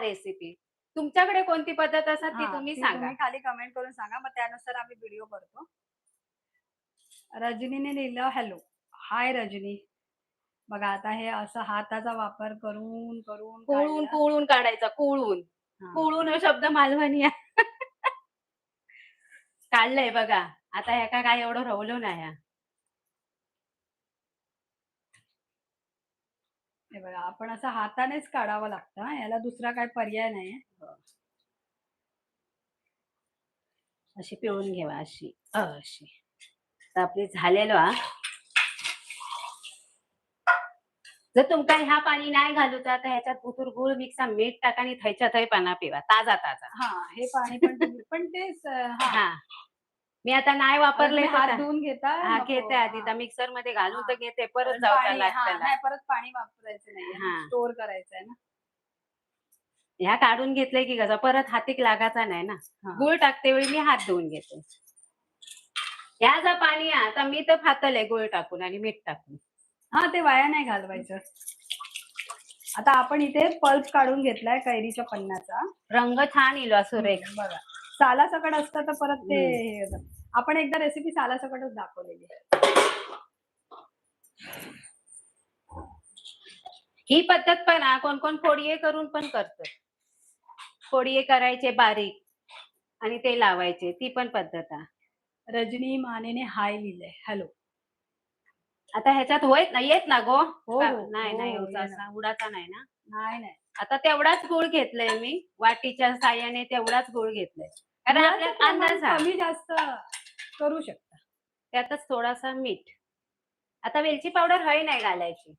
रेसिपी. तुमच्याकडे कोणती पद्धत असत ती तुम्ही सांगा. तुम्ही खाली कमेंट करून सांगा, मग त्यानुसार आम्ही व्हिडिओ करतो. रजनीने लिहिलं हॅलो. हाय रजनी. बघा आता हे असं हाताचा वापर करून करून कोळून काढलं. कोळून काढायचा कोळून. हा. कोळून हा शब्द मालवणी आहे. काढलंय बघा. आता ह्या काय एवढं रवलो नाही हा. हे बघा आपण असं हातानेच काढावं लागतं हा. याला दुसरा काय पर्याय नाही. अशी पिळून घ्यावा अशी अशी. तर आपली झालेलो हा. जर तुमका ह्या पाणी नाही घालूचा तर ह्याच्यात भुतूर गुळ मिक्सा मीठ टाका आणि थैच्या थै पाना पिवा ताजा ताजा. हा, हे पाणी पण तुम्ही पण तेच हा. मी आता नाही वापरले तुम्ही हात धुवून घेता. हा नको. घेते आधी तर मिक्सर मध्ये घालून तर घेते परत कारण जाऊचा पाणी लागतं. नाही, परत पाणी वापरायचं नाहीये ना, हा. स्टोर करायचंय ना. ह्या काढून घेतलंय की कसं परत हातीक लागायचा नाही ना. गुळ टाकते वेळी मी हात धुवून घेते. ह्या जर पाणी तर मी तर फातलंय गुळ टाकून आणि मीठ टाकून. हा, ते वाया नाही घालवायचं. आता आपण इथे पल्प काढून घेतलाय कैरीच्या पन्नाचा. रंग छान येलो सुरेख. बघा, सालासकट असतं तर परत ते हे होतं. आपण एकदा रेसिपी सालासकटच दाखवलेली. ही पद्धत पण कोण कोण फोडीये करून पण करतात. फोडीये करायचे बारीक आणि ते लावायचे ती पण पद्धत आहे. रजनी मानेने हाय लिहिलंय हॅलो. आता ह्याच्यात होत नाही येत ना गो. हो, नाही नाही हो, होता असा उडाचा नाही ना. नाही. आता तेवढाच गुळ घेतलाय मी वाटीच्या साह्याने तेवढाच गुळ घेतलाय कारण आपल्या अंदाज कमी जास्त करू शकता. त्यातच थोडासा मीठ. आता वेलची पावडर हवी नाही घालायची.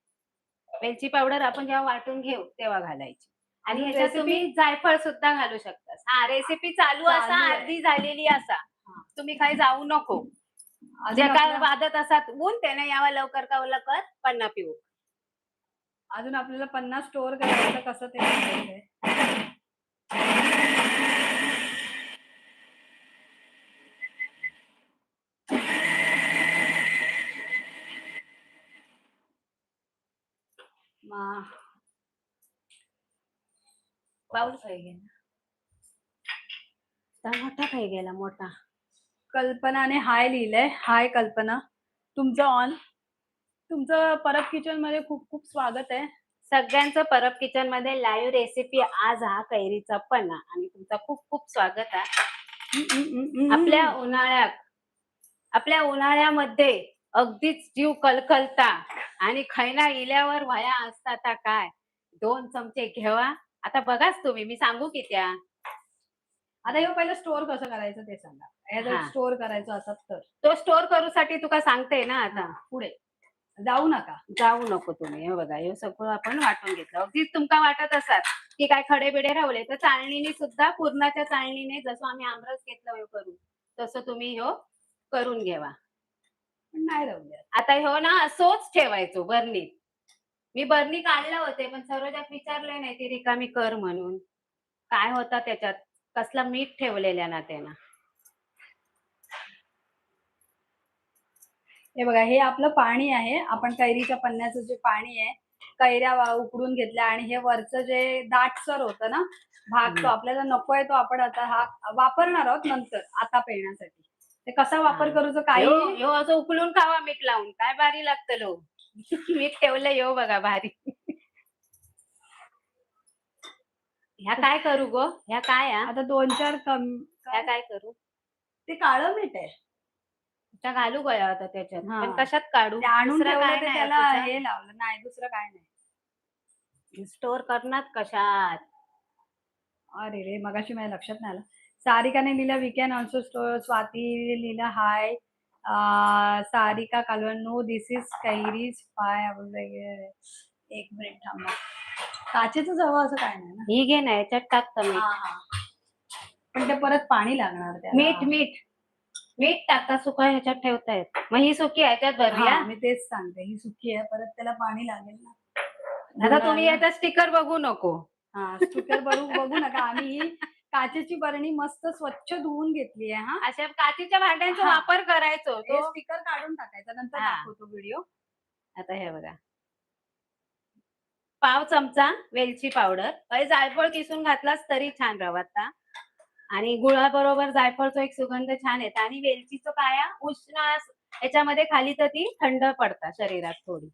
वेलची पावडर आपण जेव्हा वाटून घेऊ तेव्हा घालायची. आणि ह्याच्यात तुम्ही जायफळ सुद्धा घालू शकता. हा, रेसिपी चालू असा अर्धी झालेली असा. तुम्ही काही जाऊ नको. जे काय वादत असतात ऊन त्याने यावा लवकर का लवकर पन्ना पिऊ. अजून आपल्याला 50 स्टोअर करायचं कसं ते सांगायचंय. पाऊल खाई गेला. मोठा खाई गेला मोठा. कल्पनाने हाय लिहिलंय. हाय कल्पना, तुमचं ऑन. तुमचं परब किचन मध्ये खूप खूप स्वागत आहे. सगळ्यांचं परब किचन मध्ये लाईव्ह रेसिपी आज हा कैरीचा पन्ना आणि तुमचं खूप खूप स्वागत आहे. आपल्या उन्हाळ्यामध्ये अगदीच जीव कलकलता आणि खैना इल्यावर वया असता काय 2 चमचे घेवा. आता बघाच तुम्ही मी सांगू की त्या. आता हे पहिलं स्टोअर कसं करायचं ते सांगा. हे जर स्टोअर करायचं असत तर तो स्टोअर करूसाठी तुका सांगते ना. आता पुढे जाऊ नको तुम्ही. हे बघा हे सगळं आपण वाटून घेतलं. अगदीच तुमका वाटत असतात की काय खडे बिडे रावले तर चाळणीने सुद्धा पूर्णाच्या चाळणीने जसं आम्ही आमरस घेतलं करून तसं तुम्ही ह्यो करून घ्यावा. नाही राहू. आता ह्यो ना असोच ठेवायचो बर्नीत. मी बर्नी काढलं होते पण सरोजात विचारलंय नाही ती रिकामी कर म्हणून. काय होता त्याच्यात कसला मीठ ठेवलेल्या ना त्यांना. हे बघा, हे आपलं पाणी आहे. आपण कैरीच्या पन्न्याचं जे पाणी आहे कैऱ्या उकडून घेतल्या आणि हे वरचं जे दाटसर होतं ना भाग तो आपल्याला नकोय तो आपण आता हा वापरणार आहोत नंतर आता पिण्यासाठी. ते कसा वापर करूचं काही असं उकळून खावा मीठ लावून काय भारी लागतं लो. मीठ ठेवलं येऊ बघा भारी. ह्या काय करू गो. ह्या काय आता 2-4 ह्या काय करू. ते काळं मीठ आहे. त्या घालू गया होता त्याच्यात, हा. पण कशात काढू? ते आणून दुसरं ठेवलं काय ते नाही त्याला आहे हे लावलं. नाही दुसरं काय नाही. तुझं? स्टोअर करणार कशात? अरे रे, मगाशी माझ्या लक्षात नाही आलं. सारिकाने लिहिलं we can also store. Swati लिहिलं हाय. सारिका कालवण नो दिस इज कैरीज पाय. एक मिनिट थांबा. काचेचं हवं असं काय नाही ना. ही घे ना, याच्यात टाकतं मीठ. हा हा. पण ते परत पाणी लागणार त्याला. मीठ मीठ मीठ टाकता सुका ह्याच्यात ठेवता येत. मग ही सुकी ह्याच्यात भरूया. हा, मी तेच सांगते. ही सुकी आहे, परत त्याला पाणी लागेल ना. आता तुम्ही याचा स्टिकर बघू नको. हा, स्टिकर बघू नका. आम्ही ही काचेची बरणी मस्त स्वच्छ धुवून घेतली आहे. हा, अशा काचेच्या भांड्यांचा हा. वापर करायचो हे तो. स्टिकर काढून टाकायचं, नंतर हा. दाखवतो व्हिडिओ. आता हे बघा, पाव चमचा वेलची पावडर. जायफळ किसून घातलास तरी छान रवाता. आणि गुळाबरोबर जायफळचा एक सुगंध छान येतो. आणि वेलचीचं काय उष्ण याच्यामध्ये खाली तर ती थंड पडतात शरीरात थोडी,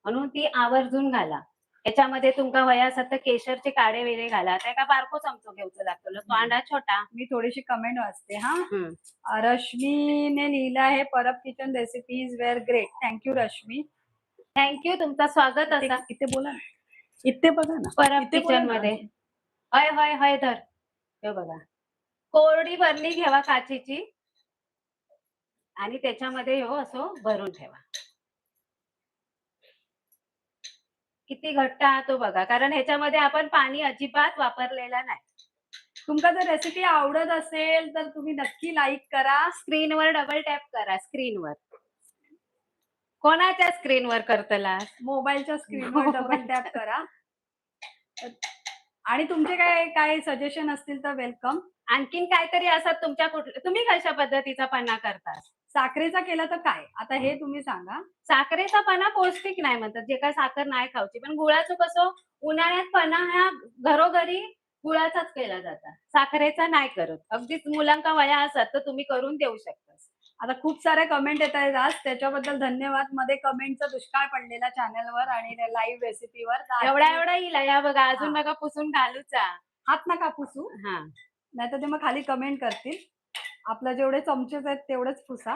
म्हणून ती आवर्जून घाला. याच्यामध्ये तुमका वया असत तर केशरचे काडे वेळे घाला. त्या का बारको चमचो घेऊचं लागतो, तो अंडा छोटा. मी थोडीशी कमेंट वाचते. हा, रश्मीने लिहिलं आहे Parab kitchen recipes were great. Thank you Rashmi. Thank you, तुमचा स्वागत असा. इथे बोला ना, इथे बघा ना, परब इथे बोला किचन ना. मध्ये. हय हय हय धर. हे बघा, कोरडी बरणी घ्यावा काचेची आणि त्याच्यामध्ये हो असं भरून ठेवा. किती घट्ट हा तो बघा, कारण ह्याच्यामध्ये आपण पाणी अजिबात वापरलेला नाही. तुमका जर रेसिपी आवडत असेल तर तुम्ही नक्की लाईक करा. स्क्रीनवर डबल टॅप करा. स्क्रीनवर कोणाच्या स्क्रीनवर करतला? मोबाईलच्या स्क्रीनवर डबल टॅप करा. आणि तुमचे काय काय सजेशन असतील तर वेलकम. आणखीन काहीतरी असत तुमच्या कुठल्या, तुम्ही कशा पद्धतीचा पन्ना करता? साखरेचा केला तर काय, आता हे तुम्ही सांगा. साखरेचा पन्ना पौष्टिक नाही म्हणतात, जे काय साखर नाही खाऊची. पण गुळाचं कसं, उन्हाळ्यात पन्ना ह्या घरोघरी गुळाचाच केला जातात, साखरेचा नाही करत. अगदीच मुलांका वया असत तर तुम्ही करून देऊ शकता. आता खूप सारे कमेंट येत आहेत आज, त्याच्याबद्दल धन्यवाद. मध्ये कमेंटचा दुष्काळ पडलेला चॅनलवर आणि लाईव्ह रेसिपीवर. एवढा येईल या बघा, अजून बघा पुसून घालूचा. हात नका पुसू, हा, नाहीतर ते मग खाली कमेंट करतील. आपलं जेवढे चमचेच आहेत तेवढेच पुसा.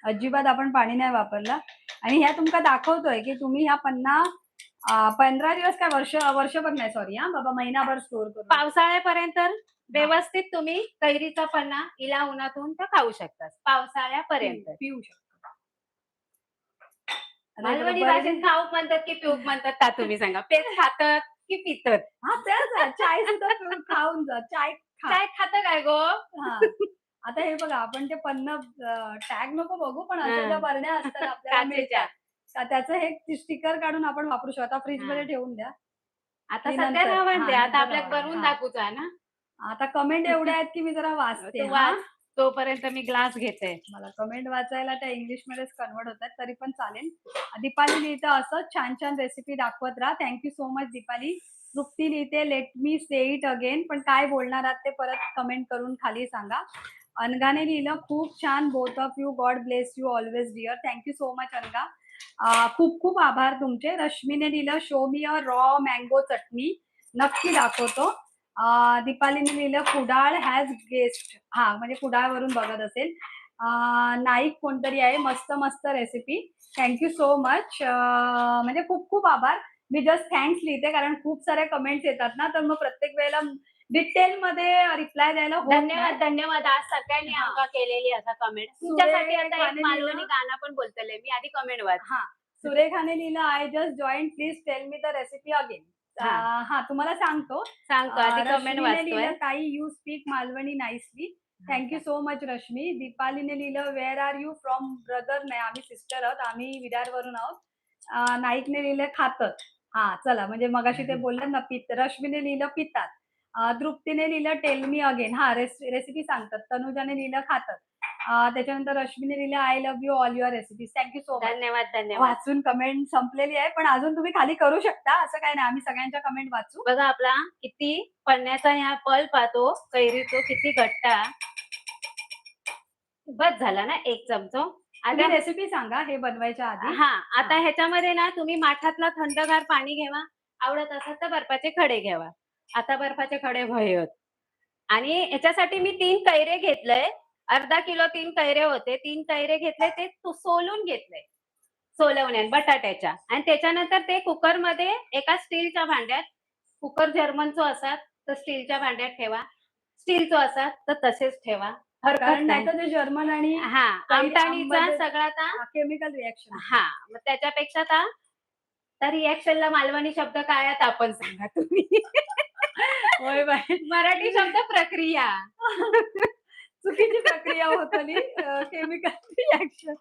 अजिबात आपण पाणी नाही वापरलं. आणि ह्या तुमका दाखवतोय की तुम्ही ह्या पन्ना 15 दिवस काय वर्षभर नाही, सॉरी हा बाबा, महिनाभर स्टोर करू. पावसाळ्यापर्यंत व्यवस्थित तुम्ही कैरीचा पन्ना इला उन्हातून तर खाऊ शकता. पावसाळ्यापर्यंत पिऊ शकता. मालवणी भाषेत खाऊक म्हणतात की पिऊक म्हणतात का तुम्ही सांगा? पेज खातात की पितात? हा, त्याच चाय सुद्धा खाऊन जा. चाय खातं काय गो? आता हे बघा, आपण ते पन्ना टॅग नको बघू, पण अशा ज्या बरण्या असतात आपल्याला काचेच्या, त्याचं हे स्टिकर काढून आपण वापरू शकतो. आता फ्रीज मध्ये ठेवून द्या. आता सध्या राहून द्या, आता आपल्याला बनवून हा. दाखवूचा ना. आता कमेंट एवढ्या आहेत की मी जरा वाचते. तोपर्यंत मी ग्लास घेते. मला कमेंट वाचायला त्या इंग्लिश मध्येच कन्वर्ट होतात, तरी पण चालेल. दीपाली लिहिते असं छान छान रेसिपी दाखवत राहा. Thank you so much Deepali. Trupti लिहिते let me say it again. पण काय बोलणार आहात ते परत कमेंट करून खाली सांगा. अनगाने लिहिलं खूप छान, both of you, God bless you always dear. Thank you so much Anaga. खूप खूप आभार तुमचे. रश्मीने लिहिलं show me a raw mango chutney. नक्की दाखवतो. दीपालीने लिहिलं कुडाळ हॅज गेस्ट. हा, म्हणजे कुडाळवरून बघत असेल. नाईक कोणतरी आहे, मस्त मस्त रेसिपी. Thank you so much. म्हणजे खूप खूप आभार. मी जस्ट थँक्स लिहिते, कारण खूप साऱ्या कमेंट्स येतात ना, तर मग प्रत्येक वेळेला डिटेल मध्ये रिप्लाय द्यायला होत नाही. धन्यवाद. आज सगळ्यांनी आमका केलेली असा कमेंट. तुमच्यासाठी आता एक मालवणी गाणं पण बोलतले मी, आधी कमेंट वाच. हा, सुरेखाने लिहिलं I just join, please tell me the recipe again. हा, तुम्हाला सांगतो आधी कमेंट वाचतोय. लिहिलं ताई you speak Malvani nicely. Thank you so much Rashmi. दीपालीने लिहिलं where are you from. Brother नाही, आम्ही सिस्टर आहोत, आम्ही विरारवरून आहोत. नाईकने लिहिलं खातात. हा, चला, म्हणजे मगाशी ते बोललं ना पित. रश्मीने लिहिलं पितात. तृप्तीने लिहिलं टेल मी अगेन. हा, रेसिपी सांगतात. तनुजाने लिहिलं खातात. त्याच्यानंतर रश्मीने लिहिलं I love you all your recipes. Thank you so much. धन्यवाद. वाचून कमेंट संपलेली आहे, पण अजून तुम्ही खाली करू शकता, असं काय नाही. आम्ही सगळ्यांच्या कमेंट वाचू. बघा आपला किती पन्न्याचा ह्या पल पाहतो कैरीचो, किती घट्ट. बस झाला ना एक चमचो. आता रेसिपी सांगा हे बनवायच्या आधी. हा, आता ह्याच्यामध्ये ना तुम्ही माठातला थंडगार पाणी घ्यावा. आवडत असेल तर बर्फाचे खडे घ्यावा. आता बर्फाचे खडे भयत. आणि याच्यासाठी मी 3 कैरे घेतलंय. अर्धा किलो 3 कैरे होते. 3 कैरे घेतले ते सोलून घेतले. सोलवण्यात बटाट्याच्या आणि त्याच्यानंतर ते कुकरमध्ये एका स्टीलच्या भांड्यात, कुकर जर्मनचो असात तर स्टीलच्या भांड्यात ठेवा. स्टीलचो असात तर तसेच ठेवा. हरकत कारण नाही. नाहीतर ते जर्मन आणि हां, कैरी आमटाणीचा आंबट सगळा केमिकल रिएक्शन आहे. हां, मग त्याच्यापेक्षा त्या रिएक्शनला मालवणी शब्द काय आहेत आपण सांगा तुम्ही? होय बाई. मराठी शब्द प्रक्रिया. चुकीची प्रक्रिया होतली केमिकल रिएक्शन.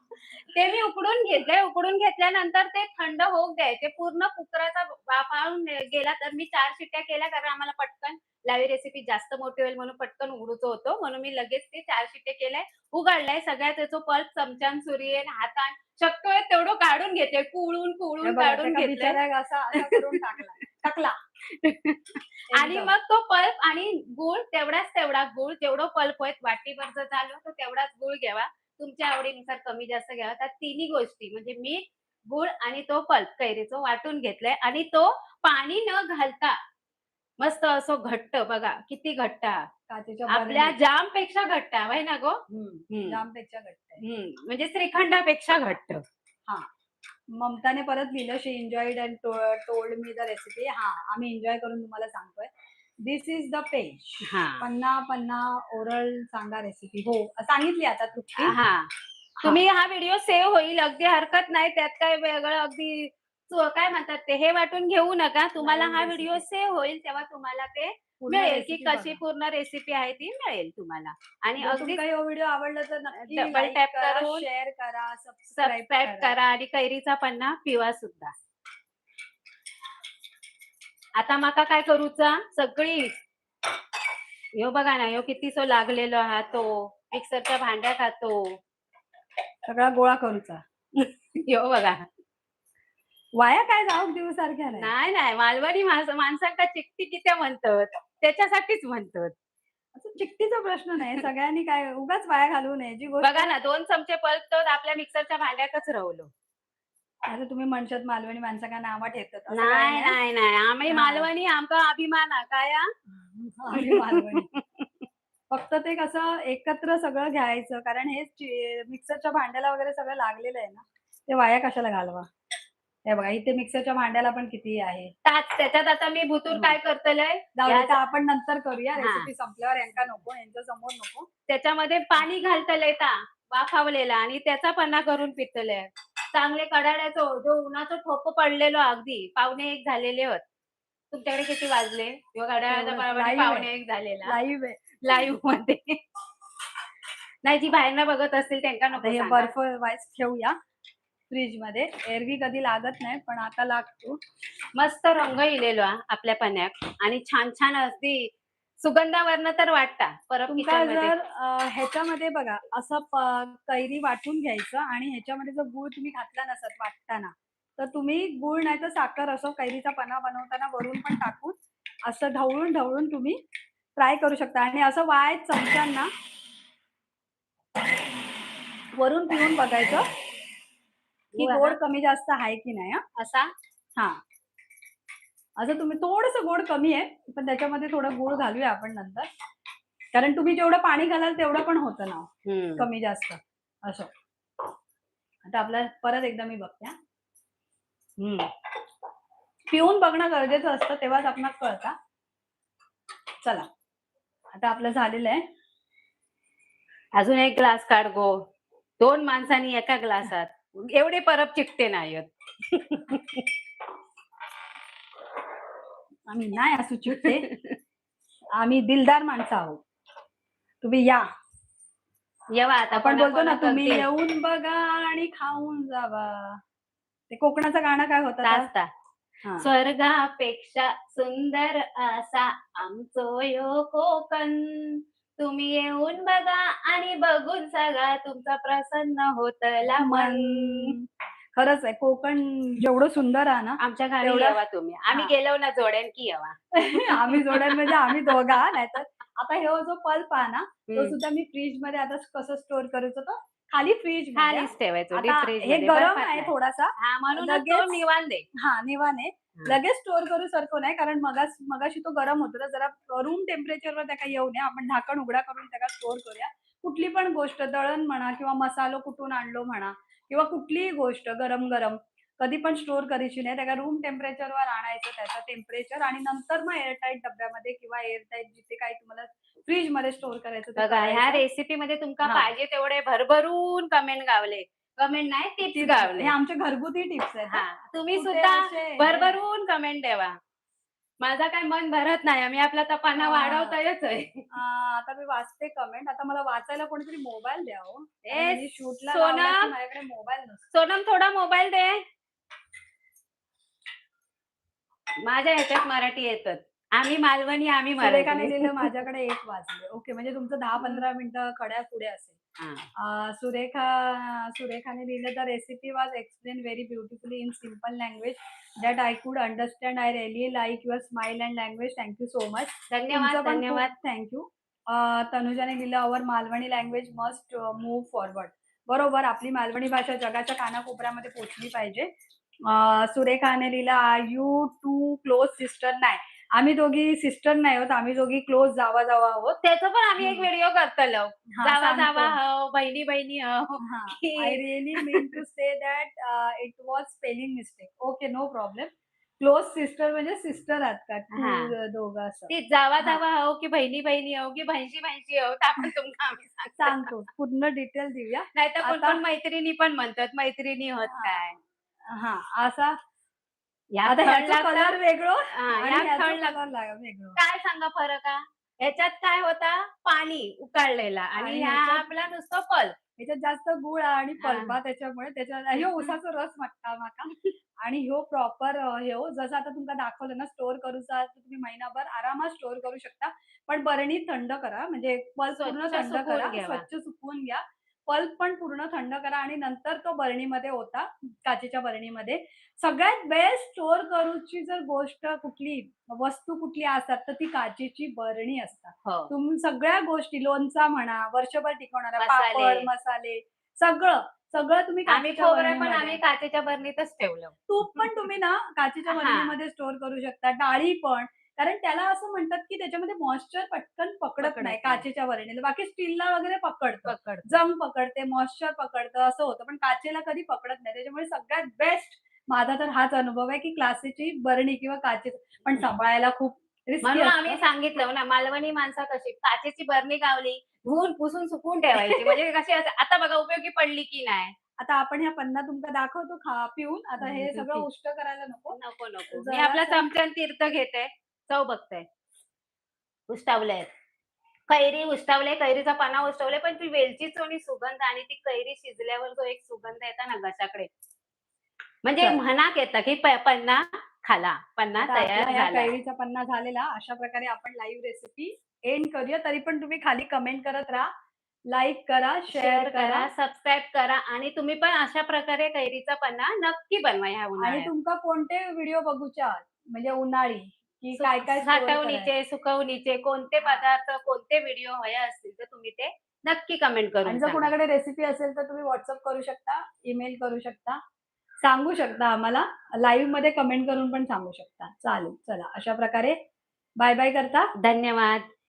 ते मी उकडून घेतलंय. उकडून घेतल्यानंतर ते थंड होऊ द्यायचे. पूर्ण कुकराचा वाफाळून गेला तर मी 4 शिट्ट्या केल्या कारण आम्हाला पटकन लाईव्ह रेसिपी जास्त मोठी होईल म्हणून पटकन उघडूचं होतं. म्हणून मी लगेच ते 4 शिट्ट्या केल्या. उघडलाय. सगळ्या त्याचं पल्प चमच्यान, सुरीन, हातान शक्य आहे तेवढं काढून घेते. हे कुळून बघा काढून त्या घेतलंय. बिचाऱ्या असा असा करून टाकला. टाकला आणि एकदम. मग तो पल्प आणि गूळ तेवढा गूळ जेवढं पल्प होईल वाटीभर जर झालं तर तेवढाच गूळ घ्यावा. तुमच्या आवडीनुसार कमी जास्त घ्यावा. त्या तिन्ही गोष्टी म्हणजे मीठ, गूळ आणि तो पल्प कैरीचं वाटून घेतलंय आणि तो पाणी न घालता मस्त असं घट्ट बघा किती घट्ट हा. काचेच्या आपल्या बरणीत. जामपेक्षा घट्ट हा, होय ना गो? हं, जामपेक्षा घट्ट आहे. म्हणजे श्रीखंडापेक्षा घट्ट. हां. ममताने परत लिहिलं she enjoyed and told me the recipe. हां, आम्ही एन्जॉय करून तुम्हाला सांगतोय. This is the page. हां. पन्ना पन्ना ओरल सांगा रेसिपी. हो, सांगितली आता तृप्ती. हां. हां. तुम्ही हा व्हिडिओ सेव्ह होईल. अगदी हरकत नाही. त्यात काय वेगळं अगदी काय म्हणतात ते हे वाटून घेऊ नका. तुम्हाला लाईव्ह हा रेसिपी. व्हिडिओ सेव्ह होईल तेव्हा तुम्हाला ते पूर्ण मिळेल, की रेसिपी कशी बघा. पूर्ण रेसिपी आहे ती मिळेल तुम्हाला. आणि जर अगदीच तुमचा हा व्हिडिओ आवडला तर नक्की डबल लाईक टॅप करा, करून शेअर करा, सबस्क्राईब सबस्क्राईब करा. करा आणि कैरीचा पन्ना पिवा सुद्धा. आता माका काय करूचा सगळी ह्यो बघा ना ह्यो कितीसो लागलेलो हा तो मिक्सरच्या भांड्यात हा तो सगळा गोळा करूचा. ह्यो बघा. वाया काय जाऊ देऊ सारख्या नाही. नाही मालवणी माणसांका चिकटी कित्या म्हणतात त्याच्यासाठीच म्हणतात. असं चिकटीचा प्रश्न नाही. सगळ्यांनी काय उगाच वाया घालवू नये. जी गोष्ट बघा ना 2 चमचे पल्प तर आपल्या मिक्सरच्या भांड्यातच राहलो. आता तुम्ही म्हणशात मालवणी माणसांना नावं ठेवतात. असं काही नाही. नाही. आम्ही हां. मालवणी आमका अभिमान हा काय हा? आम्ही मालवणी. फक्त ते कसं एकत्र सगळं घ्यायचं. कारण हे मिक्सरच्या भांड्याला वगैरे सगळं लागलेलं आहे ना, ते वाया कशाला घालवा. हे बघा इथे मिक्सरच्या भांड्याला पण किती आहे. त्याच्यात आता मी भुतूर काय करतलंय जाऊ दे, तर आपण नंतर करूया. हां. रेसिपी संपल्यावर यांका नको, यांच्या समोर नको. त्याच्यामध्ये पाणी घालतलंय वाफावलेला आणि त्याचा पन्ना करून पितलंय. चांगले कडाड्याचं जो उन्हाचं ठोकं पडलेलो अगदी 1:45 झालेले होत. तुमच्याकडे किती वाजले? ह्यो घड्याळाच्या एवढं बरोबरने लाईव्ह आहे. 1:45 झालेला. लाईव्ह आहे. लाईव्ह मध्ये. नाही जी बाहेरनं बघत असतील त्यांना आता नको हे सांगा. बर्फ वाईस ठेवूया फ्रीजमध्ये. एरवी कधी लागत नाही, पण आता लागतो. मस्त रंग इलेलो हा आपल्या पन्याक आणि छान अगदी सुगंधावरनं तर वाटता परत तुमका किचन मध्ये. जर ह्याच्यामध्ये बघा असं कैरी वाटून घ्यायचं आणि ह्याच्यामध्ये जर गूळ तुम्ही घातला नसत वाटताना, तर तुम्ही गूळ नाही तर साखर असं कैरीचा पन्हा बनवताना वरून पण टाकून असं ढवळून तुम्ही फ्राय करू शकता. आणि असं वाया चमच्यांना वरून पिऊन बघायचं की गूळ गोड हा कमी जास्त आहे की नाही. असा हा, असं तुम्ही थोडंसं गोड कमी आहे, पण त्याच्यामध्ये थोडं गूळ घालूया आपण नंतर. कारण तुम्ही जेवढं पाणी घालाल तेवढं पण होतं ना कमी जास्त असं. आता आपल्या परत एकदा मी बघते हा. पिऊन बघणं गरजेचं असतं, तेव्हाच आपणाला कळतं. चला, आता आपलं झालेलं आहे. अजून एक ग्लास काढ गो. 2 माणसांनी एका ग्लासात एवढे परत चिकटे नाहीत. आम्ही नाही असू चिकटे. आम्ही दिलदार माणसं आहोत. तुम्ही या. येवा आता आपण बोलतो ना, तुम्ही करतील. येऊन बघा आणि खाऊन जावा. ते कोकणाचं गाणं काय होतं आता? तास ता. हा. स्वर्गापेक्षा सुंदर असा आमचो यो कोकण. तुम्ही येऊन बघा आणि बघून सगळा तुमचा प्रसन्न होतला मन. खरंच आहे, कोकण जेवढं सुंदर आहे ना आमच्या गावी तेवढं येवा तुम्ही. आम्ही हा. गेलो ना जोड्यान की येवा. आम्ही जोड्यान म्हणजे आम्ही दोघा, नाहीतर आता हे जो पल्प आहे ना तो हम्म. सुद्धा मी फ्रीज मध्ये आता कसं स्टोअर करायचं तर खाली फ्रीज मध्ये. खालीच ठेवायचो डीप आता फ्रीज हे मध्ये, गरम बर्फात आहे नाही. थोडासा. हा, म्हणूनच तो लगेच निवांत आहे. निवाने. हा. लगेच स्टोअर करू सारखं नाही, कारण मगाशी तो गरम होता, तर जरा रूम टेम्परेचरवर त्याका येऊ नये. आपण झाकण उघडा करून त्याला स्टोअर करूया. कुठली पण गोष्ट दळण म्हणा किंवा मसालो कुटून आणलो म्हणा किंवा कुठलीही गोष्ट गरम-गरम कधी पण स्टोअर करायची नाही. त्याला रूम टेम्परेचरवर आणायचं त्याचं टेम्परेचर आणि नंतर मग एअरटाईट डब्यामध्ये किंवा एअरटाईट जिथे काही तुम्हाला फ्रिजमध्ये स्टोअर करायचं ते बघा, ह्या करायचं. रेसिपी मध्ये तुमका हां. पाहिजे तेवढे भरभरून कमेंट गावले. कमेंट नाही, टिप्स टिप्स हे गावले. आमचे घरगुती टिप्स आहेत हा, हां. तुम्ही कुठे सुद्धा असे हे नाही. भरभरून कमेंट ठेवा. माझा काय मन भरत नाही. आम्ही आपला तपाना हां. वाढवतोयच आहे. आता मी वाचते कमेंट. आता मला वाचायला कोणीतरी मोबाईल द्या हो. कारण ए मी शूटला लावला की सोनम, माझ्याकडे मोबाईल नसतो. सोनम थोडा मोबाईल दे. माझ्या ह्याच्यात मराठी येतात. आम्ही मालवणी, आम्ही सुरेखाने मराठी. लिहिलं माझ्याकडे 1 वाजले. ओके, म्हणजे तुमचं 10-15 मिनिटं खड्या पुढे असेल. हा. सुरेखाने लिहिलं the recipe was explain very beautifully in simple language that I could understand. I really like your smile and language. Thank you so much. धन्यवाद, तुमचं पण खूप धन्यवाद. थँक तनुजाने लिहिलं our Malvani language must move forward. बरोबर, आपली मालवणी भाषा जगाच्या कानाकोपऱ्यामध्ये पोहोचली पाहिजे. सुरेखाने लिहिलं are you two close sister. नाही, आम्ही दोघी सिस्टर नाही आहोत. आम्ही दोघी क्लोज जावा आहोत. त्याचं पण आम्ही एक व्हिडिओ करतलो. हां, जावा जावा सांगतो. हो, बहिणी बहिणी हो. हां. आय की really mean to say that it was spelling mistake. Okay, no problem. Close sister म्हणजे सिस्टर आहात का हा, दोघं असं? ती जावा हां, जावा हो, की बहिणी बहिणी हो, की बहिणी बहिणी हो, तर आपण तुमका आम्ही सांगतो. सांगतो. पूर्ण डिटेल देऊया. नाहीतर कोण आता कोण मैत्रिणी पण म्हणतात, मैत्रिणी होत काय. हां, असा यात आता थंड ह्याचं लागता. कलर वेगळं हा, आणि यात ह्याचं थंड कलर वेगळं काय सांगा फरक हा? ह्याच्यात काय होता, पाणी उकळलेला आणि आणि ह्या ह्याच्यात आपला नुसतं पल्प. ह्याच्यात जास्त गूळ आणि हा. पल्पा त्याच्यामुळे ह्यो उसाचा रस मागता माका आणि ह्यो प्रॉपर ह्यो जसं आता तुमका दाखवलं ना स्टोअर करूचा तर तुम्ही महिनाभर आरामात स्टोअर करू शकता. पण बरणी थंड करा म्हणजे पल्प पूर्ण स्वच्छ थंड सुकवून करा, घ्यावा. स्वच्छ सुकवून घ्या. पल्प पण पूर्ण थंड करा आणि नंतर तो बरणीमध्ये ओता, काचेच्या बरणीमध्ये. सगळ्यात बेस्ट स्टोअर करूची जर गोष्ट कुठली, वस्तू कुठली असतात तर ती काचेची बरणी असतात. हो. सगळ्या गोष्टी लोणचा म्हणा, वर्षभर टिकवणारा मसाले. पापड, मसाले सगळं, सगळं तुम्ही आम्ही काचेच्या खोबरं पण बरणीमध्ये. आम्ही काचेच्या बरणीतच ठेवलं. तूप पण तुम्ही ना काचेच्या हा. बरणीमध्ये स्टोअर करू शकता. डाळी पण. कारण त्याला असं म्हणतात, की त्याच्यामध्ये मॉइश्चर पटकन पकडत पकडत नाही नाही. काचेच्या बरणीला. बाकी स्टीलला वगैरे पकडतं. पकड. जंग पकडते, मॉइश्चर पकडतं असं होतं. पण काचेला कधी पकडत नाही. त्याच्यामुळे सगळ्यात बेस्ट माझा तर हाच अनुभव आहे, की काचेची बरणी किंवा काचेचं पण सांभाळायला खूप रिस्की म्हणून आम्ही असतं. सांगितलं ना, मालवणी माणसं कशी काचेची बरणी गावली, धुवून पुसून सुकवून ठेवायची. म्हणजे कशी आता बघा उपयोगी पडली की नाही. आता आपण ह्या पन्ना तुमका दाखवतो पिऊन. आता हे सगळं उष्ट करायला नको. नको नको, मी आपला जरासं चमच्यान तीर्थ घेते. चव बघते. उष्टावलंय. कैरी उष्टावले, कैरीचा पाना उष्टावले, पण ती वेलचीच आणि सुगंध आणि ती कैरी शिजल्यावर जो एक सुगंध येता ना घशाकडे, म्हणजे चला. म्हणाक येतं की पन्ना खाला, पन्ना आता आपला तयार ह्या झाला. कैरीचा पन्ना झालेला. अशा प्रकारे आपण लाईव्ह रेसिपी एंड करूया. तरी पण तुम्ही खाली कमेंट करत राहा. लाईक करा, शेअर शेअर करा करा, सबस्क्राईब करा आणि तुम्ही पण अशा प्रकारे कैरीचा पन्ना नक्की बनवा ह्या आणि उन्हाळ्यात. तुमका कोणते व्हिडिओ बघूचे आहात म्हणजे उन्हाळी, की काय-काय स्टोअर करायचं साठवणीचे, सुकवणीचे कोणते हां. पदार्थ, कोणते व्हिडिओ हवे असतील तर तुम्ही ते नक्की कमेंट आणि करून जर सांगा. कोणाकडे रेसिपी असेल तर तुम्ही WhatsApp करू शकता, ईमेल करू शकता, सांगू शकता आम्हाला. लाईव्हमध्ये कमेंट करून पण सांगू शकता. चालेल. चला अशा प्रकारे बाय-बाय करता. धन्यवाद.